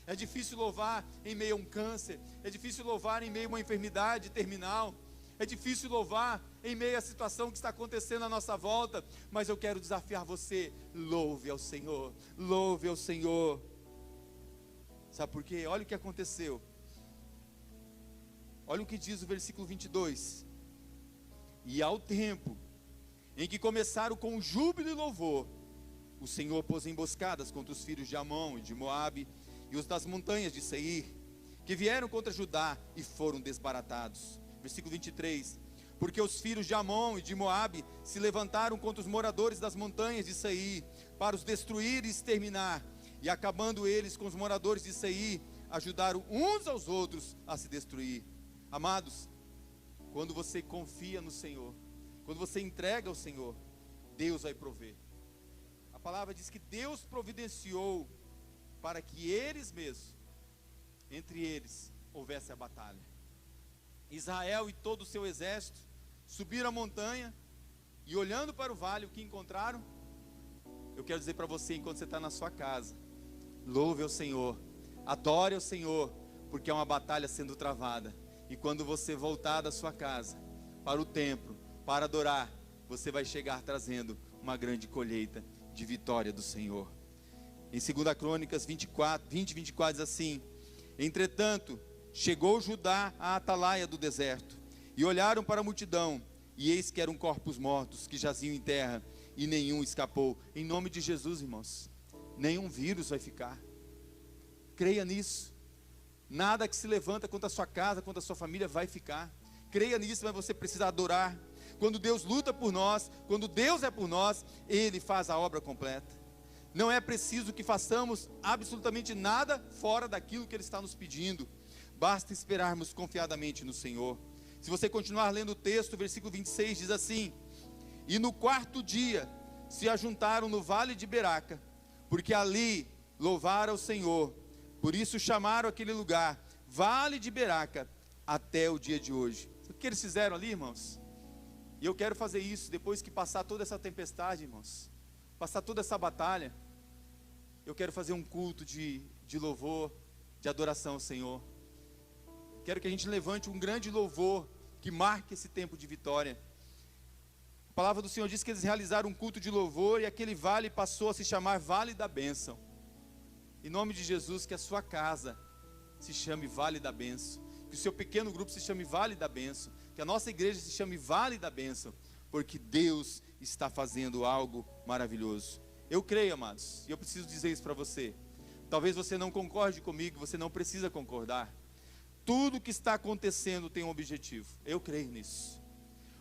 É difícil louvar em meio a um câncer. É difícil louvar em meio a uma enfermidade terminal. É difícil louvar em meio à situação que está acontecendo à nossa volta. Mas eu quero desafiar você: louve ao Senhor. Louve ao Senhor. Sabe por quê? Olha o que aconteceu. Olha o que diz o versículo 22. E ao tempo em que começaram com júbilo e louvor, o Senhor pôs emboscadas contra os filhos de Amon e de Moabe e os das montanhas de Seir, que vieram contra Judá e foram desbaratados. Versículo 23. Porque os filhos de Amon e de Moabe se levantaram contra os moradores das montanhas de Seir, para os destruir e exterminar. E acabando eles com os moradores de Seir, ajudaram uns aos outros a se destruir. Amados, quando você confia no Senhor, quando você entrega ao Senhor, Deus vai prover. A palavra diz que Deus providenciou para que eles mesmos, entre eles, houvesse a batalha. Israel e todo o seu exército subiram a montanha e, olhando para o vale, o que encontraram? Eu quero dizer para você, enquanto você está na sua casa, louve ao Senhor, adore ao Senhor, porque é uma batalha sendo travada. E quando você voltar da sua casa para o templo, para adorar, você vai chegar trazendo uma grande colheita de vitória do Senhor. Em 2 Crônicas 24 diz assim: entretanto, chegou Judá à atalaia do deserto, e olharam para a multidão, e eis que eram corpos mortos, que jaziam em terra, e nenhum escapou. Em nome de Jesus, irmãos, nenhum vírus vai ficar. Creia nisso. Nada que se levanta contra a sua casa, contra a sua família vai ficar. Creia nisso, mas você precisa adorar. Quando Deus luta por nós, quando Deus é por nós, Ele faz a obra completa. Não é preciso que façamos absolutamente nada fora daquilo que Ele está nos pedindo. Basta esperarmos confiadamente no Senhor. Se você continuar lendo o texto, o versículo 26 diz assim: e no quarto dia se ajuntaram no vale de Beraca, porque ali louvaram o Senhor. Por isso chamaram aquele lugar Vale de Beraca até o dia de hoje. O que eles fizeram ali, irmãos? E eu quero fazer isso depois que passar toda essa tempestade, irmãos, passar toda essa batalha. Eu quero fazer um culto de louvor, de adoração ao Senhor. Quero que a gente levante um grande louvor que marque esse tempo de vitória. A palavra do Senhor diz que eles realizaram um culto de louvor e aquele vale passou a se chamar Vale da Bênção. Em nome de Jesus, que a sua casa se chame Vale da Bênção, que o seu pequeno grupo se chame Vale da Bênção, que a nossa igreja se chame Vale da Bênção, porque Deus está fazendo algo maravilhoso. Eu creio, amados, e eu preciso dizer isso para você. Talvez você não concorde comigo, você não precisa concordar. Tudo que está acontecendo tem um objetivo, eu creio nisso.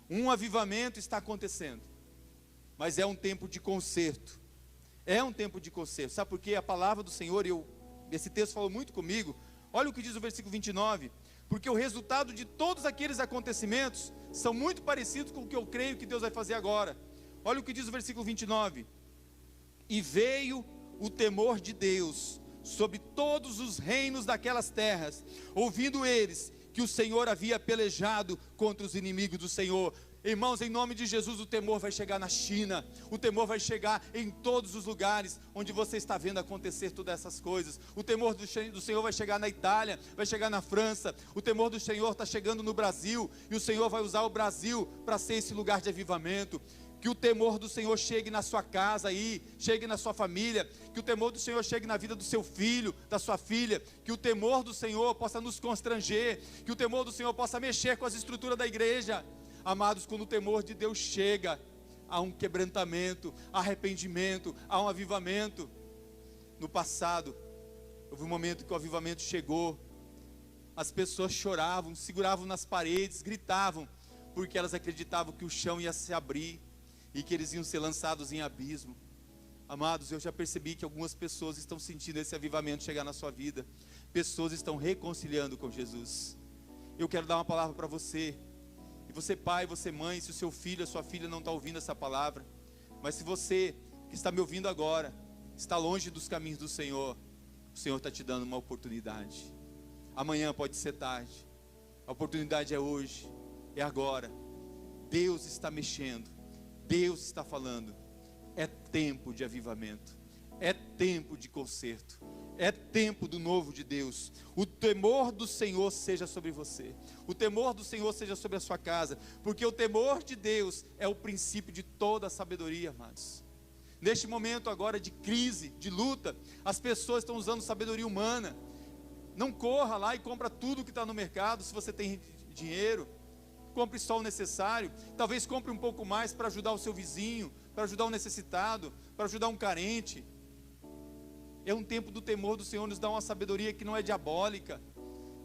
Um avivamento está acontecendo, mas é um tempo de conserto. É um tempo de conserto. Sabe por quê? A palavra do Senhor, esse texto falou muito comigo. Olha o que diz o versículo 29. Porque o resultado de todos aqueles acontecimentos são muito parecidos com o que eu creio que Deus vai fazer agora. Olha o que diz o versículo 29. E veio o temor de Deus sobre todos os reinos daquelas terras, ouvindo eles que o Senhor havia pelejado contra os inimigos do Senhor. Irmãos, em nome de Jesus, o temor vai chegar na China, o temor vai chegar em todos os lugares onde você está vendo acontecer todas essas coisas. O temor do Senhor vai chegar na Itália, vai chegar na França. O temor do Senhor está chegando no Brasil, e o Senhor vai usar o Brasil para ser esse lugar de avivamento. Que o temor do Senhor chegue na sua casa aí, chegue na sua família, que o temor do Senhor chegue na vida do seu filho, da sua filha, que o temor do Senhor possa nos constranger, que o temor do Senhor possa mexer com as estruturas da igreja. Amados, quando o temor de Deus chega, há um quebrantamento, arrependimento, há um avivamento. No passado, houve um momento que o avivamento chegou, as pessoas choravam, seguravam nas paredes, gritavam, porque elas acreditavam que o chão ia se abrir, e que eles iam ser lançados em abismo. Amados, eu já percebi que algumas pessoas estão sentindo esse avivamento chegar na sua vida. Pessoas estão reconciliando com Jesus. Eu quero dar uma palavra para você. E você pai, você mãe, se o seu filho, a sua filha não está ouvindo essa palavra, mas se você que está me ouvindo agora, está longe dos caminhos do Senhor, o Senhor está te dando uma oportunidade. Amanhã pode ser tarde, a oportunidade é hoje, é agora. Deus está mexendo, Deus está falando. É tempo de avivamento, é tempo de conserto, é tempo do novo de Deus. O temor do Senhor seja sobre você, o temor do Senhor seja sobre a sua casa, porque o temor de Deus é o princípio de toda a sabedoria, amados. Neste momento agora de crise, de luta, as pessoas estão usando sabedoria humana. Não corra lá e compra tudo que está no mercado. Se você tem dinheiro, compre só o necessário. Talvez compre um pouco mais para ajudar o seu vizinho, para ajudar um necessitado, para ajudar um carente. É um tempo do temor do Senhor, nos dá uma sabedoria que não é diabólica,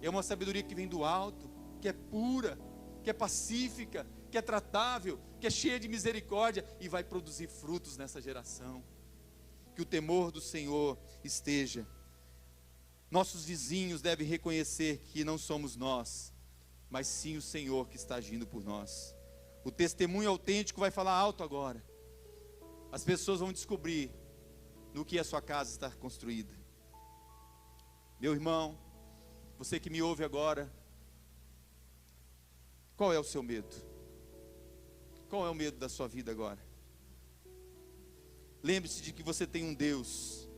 é uma sabedoria que vem do alto, que é pura, que é pacífica, que é tratável, que é cheia de misericórdia e vai produzir frutos nessa geração. Que o temor do Senhor esteja Nossos vizinhos devem reconhecer que não somos nós, mas sim o Senhor que está agindo por nós. O testemunho autêntico vai falar alto agora. As pessoas vão descobrir no que a sua casa está construída. Meu irmão, você que me ouve agora, qual é o seu medo? Qual é o medo da sua vida agora? Lembre-se de que você tem um Deus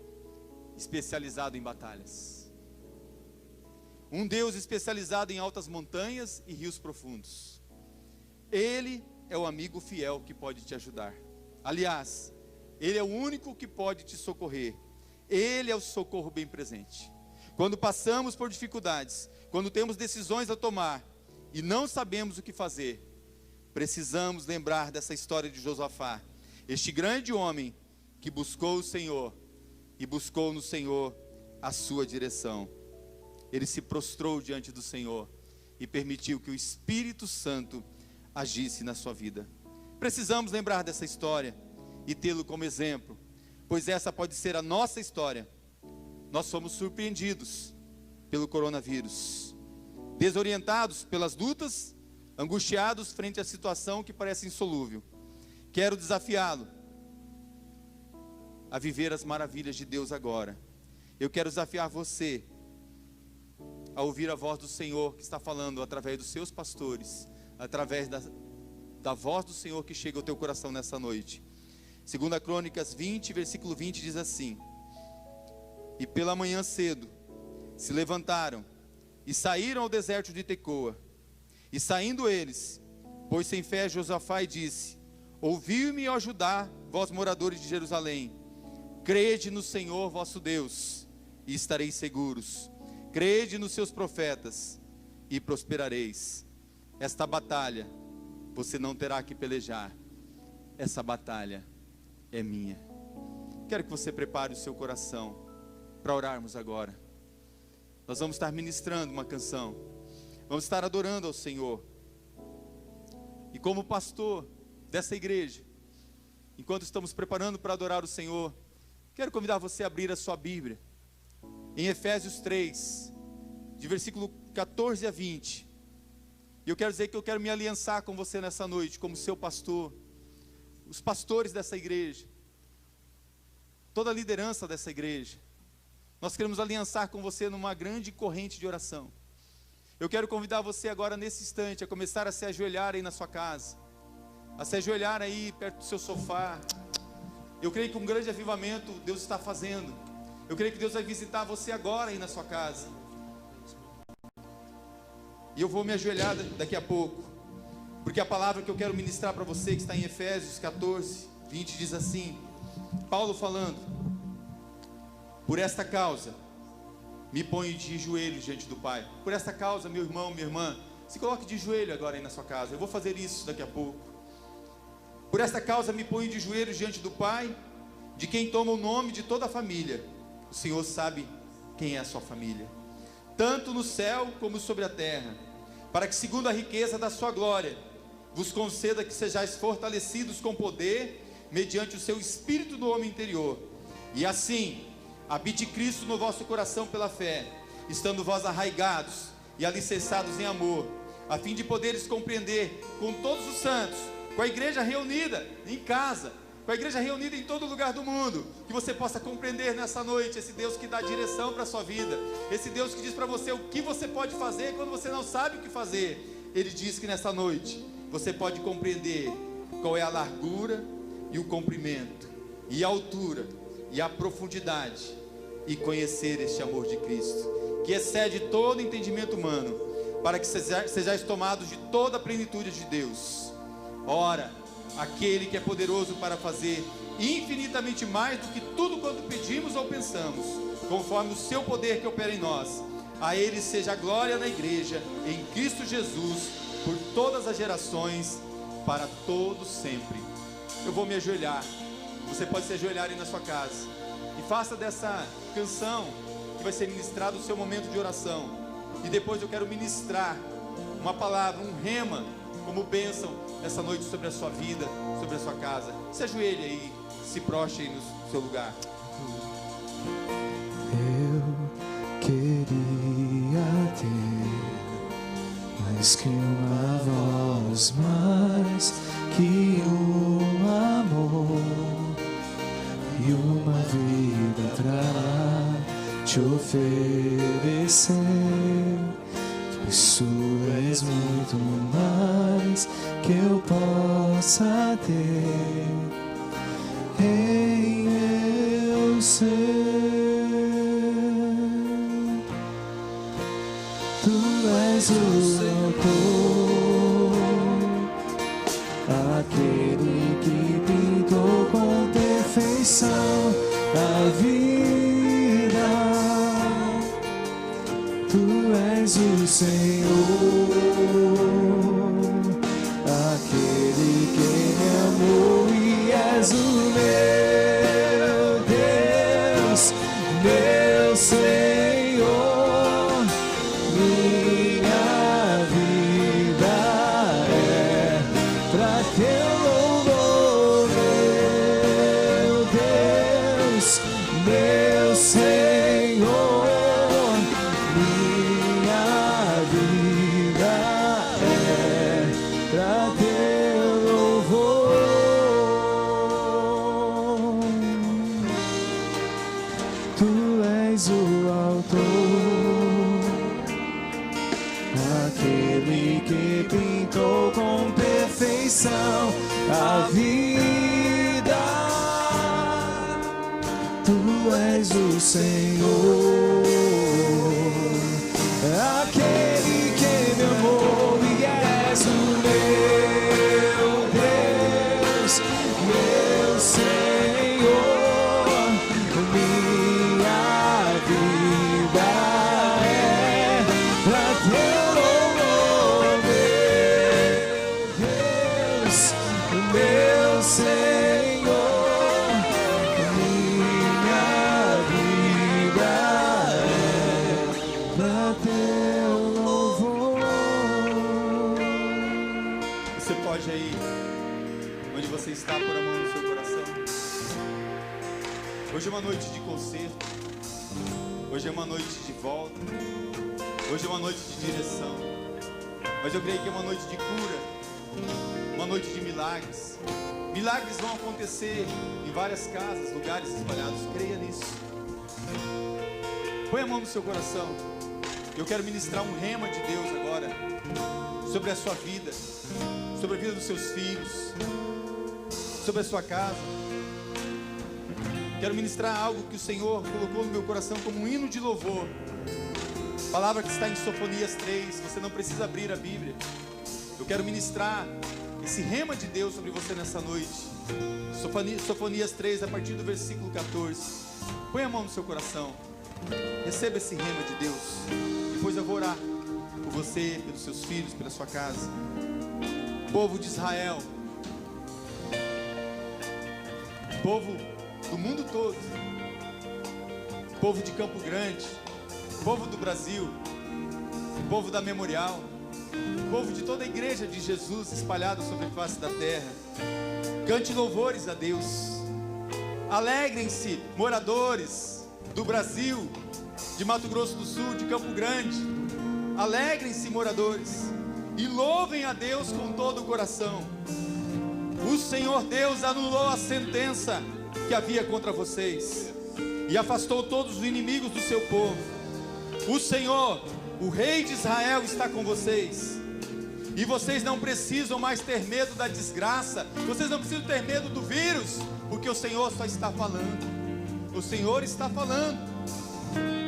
especializado em batalhas. Um Deus especializado em altas montanhas e rios profundos. Ele é o amigo fiel que pode te ajudar. Aliás, Ele é o único que pode te socorrer. Ele é o socorro bem presente. Quando passamos por dificuldades, quando temos decisões a tomar e não sabemos o que fazer, precisamos lembrar dessa história de Josafá, este grande homem que buscou o Senhor e buscou no Senhor a sua direção. Ele se prostrou diante do Senhor e permitiu que o Espírito Santo agisse na sua vida. Precisamos lembrar dessa história e tê-lo como exemplo, pois essa pode ser a nossa história. Nós somos surpreendidos pelo coronavírus, desorientados pelas lutas, angustiados frente à situação que parece insolúvel. Quero desafiá-lo a viver as maravilhas de Deus agora. Eu quero desafiar você a ouvir a voz do Senhor que está falando através dos seus pastores, através da voz do Senhor que chega ao teu coração nessa noite. 2 Crônicas 20, versículo 20 diz assim: E pela manhã cedo se levantaram e saíram ao deserto de Tecoa. E saindo eles, pôs-se em fé Josafá e disse: Ouvi-me, ó Judá, vós moradores de Jerusalém, crede no Senhor vosso Deus e estareis seguros. Crede nos seus profetas e prosperareis. Esta batalha você não terá que pelejar. Essa batalha é minha. Quero que você prepare o seu coração para orarmos agora. Nós vamos estar ministrando uma canção, vamos estar adorando ao Senhor. E como pastor dessa igreja, enquanto estamos preparando para adorar o Senhor, quero convidar você a abrir a sua Bíblia em Efésios 3, de versículo 14 a 20. E eu quero dizer que eu quero me aliançar com você nessa noite, como seu pastor, os pastores dessa igreja, toda a liderança dessa igreja. Nós queremos aliançar com você numa grande corrente de oração. Eu quero convidar você agora nesse instante a começar a se ajoelhar aí na sua casa, a se ajoelhar aí perto do seu sofá. Eu creio que um grande avivamento Deus está fazendo. Eu creio que Deus vai visitar você agora aí na sua casa. E eu vou me ajoelhar daqui a pouco, porque a palavra que eu quero ministrar para você, que está em Efésios 14, 20, diz assim, Paulo falando: Por esta causa me ponho de joelhos diante do Pai. Por esta causa, meu irmão, minha irmã, se coloque de joelho agora aí na sua casa. Eu vou fazer isso daqui a pouco. Por esta causa me ponho de joelhos diante do Pai, de quem toma o nome de toda a família. O Senhor sabe quem é a sua família, tanto no céu como sobre a terra, para que segundo a riqueza da sua glória, vos conceda que sejais fortalecidos com poder, mediante o seu espírito no homem interior, e assim habite Cristo no vosso coração pela fé, estando vós arraigados e alicerçados em amor, a fim de poderes compreender com todos os santos, com a igreja reunida em casa, com a igreja reunida em todo lugar do mundo, que você possa compreender nessa noite esse Deus que dá direção para a sua vida, esse Deus que diz para você o que você pode fazer quando você não sabe o que fazer. Ele diz que nessa noite você pode compreender qual é a largura e o comprimento, e a altura e a profundidade, e conhecer este amor de Cristo, que excede todo entendimento humano, para que sejais tomados de toda a plenitude de Deus. Ora, aquele que é poderoso para fazer infinitamente mais do que tudo quanto pedimos ou pensamos, conforme o seu poder que opera em nós, a Ele seja a glória na igreja, em Cristo Jesus, por todas as gerações, para todos sempre. Eu vou me ajoelhar, você pode se ajoelhar aí na sua casa, e faça dessa canção, que vai ser ministrado o seu momento de oração, e depois eu quero ministrar uma palavra, um rema, como bênção essa noite sobre a sua vida, sobre a sua casa. Se ajoelhe aí, se prostre aí no seu lugar. Eu queria ter mais que uma voz, mais que um amor e uma vida pra te oferecer. Pois tu és muito mais que eu possa ter em meu ser. Tu és o autor, aquele que pintou com perfeição a vida. Tu és o Senhor, aquele que me amou e és o meu Deus, meu Senhor. Minha vida é pra teu louvor, meu Deus, meu Senhor. Minha vida é pra teu louvor. Tu és o autor, aquele que pintou com perfeição a vida. Tu és o Senhor, aquele que me amou e és o meu Deus, meu Senhor. Minha vida é pra teu louvor, meu Deus, meu Senhor. Minha vida é pra teu louvor. Você pode aí, onde você está, pôr a mão no seu coração. Hoje é uma noite de concerto. Hoje é uma noite de volta. Hoje é uma noite de direção. Mas eu creio que é uma noite de cura, uma noite de milagres. Milagres vão acontecer em várias casas, lugares espalhados. Creia nisso. Põe a mão no seu coração. Eu quero ministrar um rema de Deus agora sobre a sua vida, sobre a vida dos seus filhos, sobre a sua casa. Quero ministrar algo que o Senhor colocou no meu coração como um hino de louvor. Palavra que está em Sofonias 3. Você não precisa abrir a Bíblia. Eu quero ministrar esse rema de Deus sobre você nessa noite. Sofonias 3, a partir do versículo 14. Põe a mão no seu coração. Receba esse rema de Deus. Depois eu vou orar por você, pelos seus filhos, pela sua casa. Povo de Israel, povo do mundo todo, povo de Campo Grande, povo do Brasil, povo da Memorial, povo de toda a igreja de Jesus espalhada sobre a face da terra, cante louvores a Deus. Alegrem-se, moradores do Brasil, de Mato Grosso do Sul, de Campo Grande. Alegrem-se, moradores, e louvem a Deus com todo o coração. O Senhor Deus anulou a sentença que havia contra vocês e afastou todos os inimigos do seu povo. O Senhor, o Rei de Israel, está com vocês. E vocês não precisam mais ter medo da desgraça. Vocês não precisam ter medo do vírus, porque o Senhor só está falando. O Senhor está falando.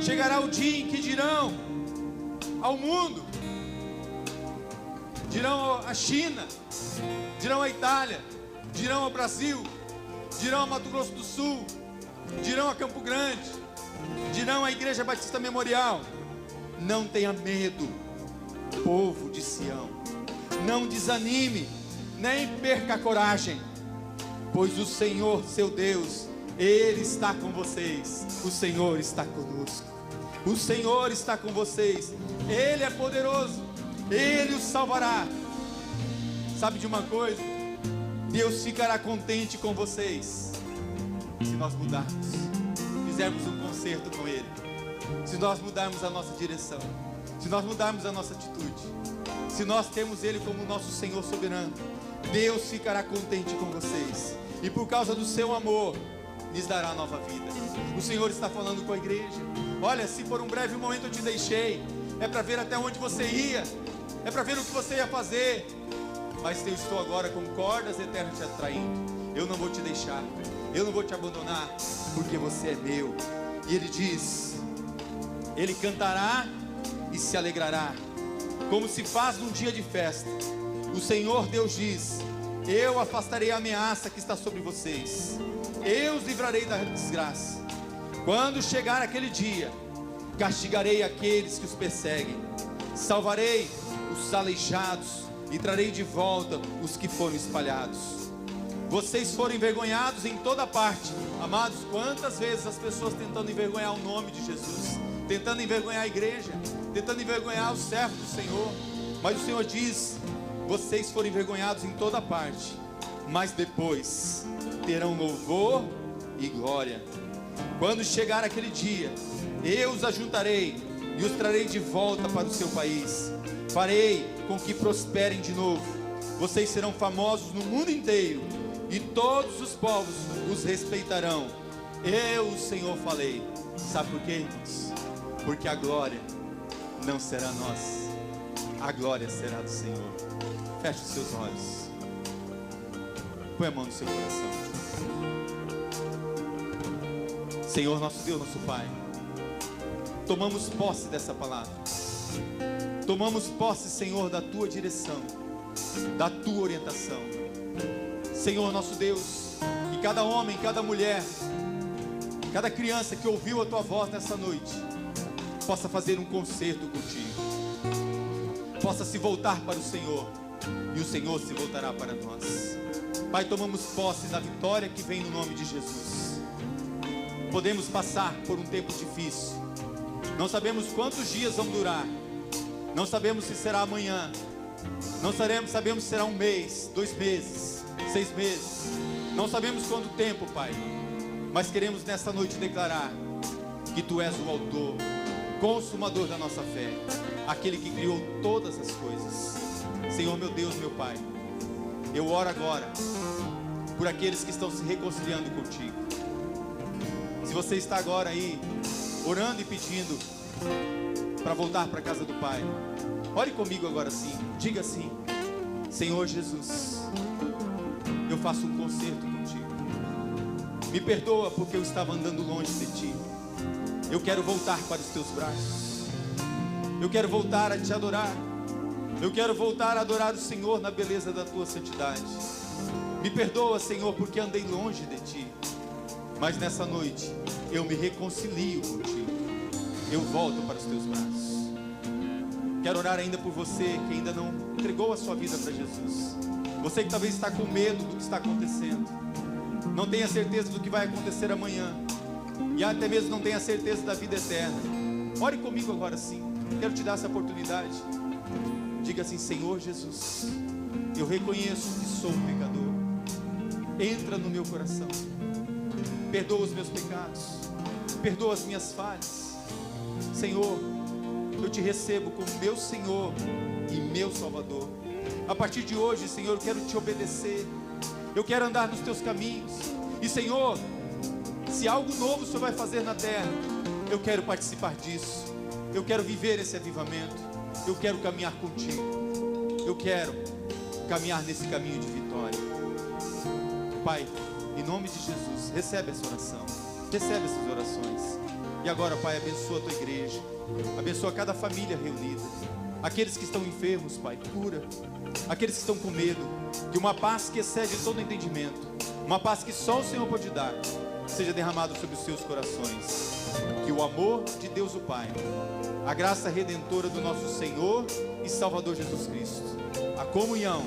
Chegará o dia em que dirão ao mundo, dirão à China, dirão à Itália, dirão ao Brasil, dirão a Mato Grosso do Sul, dirão a Campo Grande, dirão à Igreja Batista Memorial: não tenha medo, povo de Sião, não desanime, nem perca a coragem, pois o Senhor, seu Deus, Ele está com vocês. O Senhor está conosco. O Senhor está com vocês. Ele é poderoso. Ele os salvará. Sabe de uma coisa? Deus ficará contente com vocês se nós mudarmos, fizermos um concerto com Ele. se nós mudarmos a nossa direção, se nós mudarmos a nossa atitude, se nós temos Ele como nosso Senhor soberano, Deus ficará contente com vocês, e por causa do seu amor, lhes dará nova vida. O Senhor está falando com a igreja. Olha, se por um breve momento eu te deixei, é para ver até onde você ia, é para ver o que você ia fazer, mas eu estou agora com cordas eternas te atraindo. Eu não vou te deixar, eu não vou te abandonar, porque você é meu. E Ele diz, Ele cantará e se alegrará, como se faz num dia de festa. O Senhor Deus diz, eu afastarei a ameaça que está sobre vocês, eu os livrarei da desgraça. Quando chegar aquele dia, castigarei aqueles que os perseguem, salvarei os aleijados e trarei de volta os que foram espalhados. Vocês foram envergonhados em toda parte. Amados, quantas vezes as pessoas tentando envergonhar o nome de Jesus, tentando envergonhar a igreja, tentando envergonhar os servos do Senhor. Mas o Senhor diz, vocês foram envergonhados em toda parte, mas depois terão louvor e glória. Quando chegar aquele dia, eu os ajuntarei e os trarei de volta para o seu país. Farei com que prosperem de novo. Vocês serão famosos no mundo inteiro, e todos os povos os respeitarão. Eu, o Senhor, falei. Sabe por quê, irmãos? Porque a glória não será nossa, a glória será do Senhor. Feche os seus olhos, põe a mão no seu coração. Senhor, nosso Deus, nosso Pai, tomamos posse dessa palavra, tomamos posse, Senhor, da Tua direção, da Tua orientação. Senhor, nosso Deus, que cada homem, cada mulher, cada criança que ouviu a Tua voz nessa noite, possa fazer um concerto contigo, possa se voltar para o Senhor, e o Senhor se voltará para nós. Pai, tomamos posse da vitória que vem no nome de Jesus. Podemos passar por um tempo difícil, não sabemos quantos dias vão durar, não sabemos se será amanhã, não sabemos se será um mês, 2 meses, 6 meses, não sabemos quanto tempo, Pai, mas queremos nesta noite declarar que Tu és o autor, consumador da nossa fé, aquele que criou todas as coisas. Senhor, meu Deus, meu Pai, eu oro agora por aqueles que estão se reconciliando contigo. Se você está agora aí orando e pedindo para voltar para a casa do Pai, ore comigo agora sim, diga assim: Senhor Jesus, eu faço um concerto contigo, me perdoa porque eu estava andando longe de Ti, eu quero voltar para os Teus braços, eu quero voltar a Te adorar, eu quero voltar a adorar o Senhor na beleza da Tua santidade. Me perdoa, Senhor, porque andei longe de Ti, mas nessa noite eu me reconcilio contigo, eu volto para os Teus braços. Quero orar ainda por você que ainda não entregou a sua vida para Jesus, você que talvez está com medo do que está acontecendo, não tenha certeza do que vai acontecer amanhã, e até mesmo não tenha certeza da vida eterna. Ore comigo agora sim, quero te dar essa oportunidade. Diga assim: Senhor Jesus, eu reconheço que sou um pecador, entra no meu coração, perdoa os meus pecados, perdoa as minhas falhas. Senhor, eu Te recebo como meu Senhor e meu Salvador. A partir de hoje, Senhor, eu quero Te obedecer, eu quero andar nos Teus caminhos. E Senhor, se algo novo o Senhor vai fazer na terra, eu quero participar disso, eu quero viver esse avivamento, eu quero caminhar contigo, eu quero caminhar nesse caminho de vitória. Pai, em nome de Jesus, recebe essa oração, recebe essas orações. E agora, Pai, abençoa a Tua igreja, abençoa cada família reunida, aqueles que estão enfermos, Pai, cura, aqueles que estão com medo, que uma paz que excede todo entendimento, uma paz que só o Senhor pode dar, seja derramado sobre os seus corações. Que o amor de Deus o Pai, a graça redentora do nosso Senhor e Salvador Jesus Cristo, a comunhão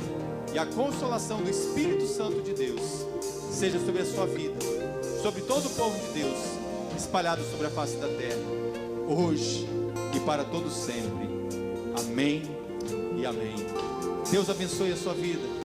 e a consolação do Espírito Santo de Deus seja sobre a sua vida, sobre todo o povo de Deus espalhado sobre a face da terra, hoje e para todos sempre. Amém e amém. Deus abençoe a sua vida.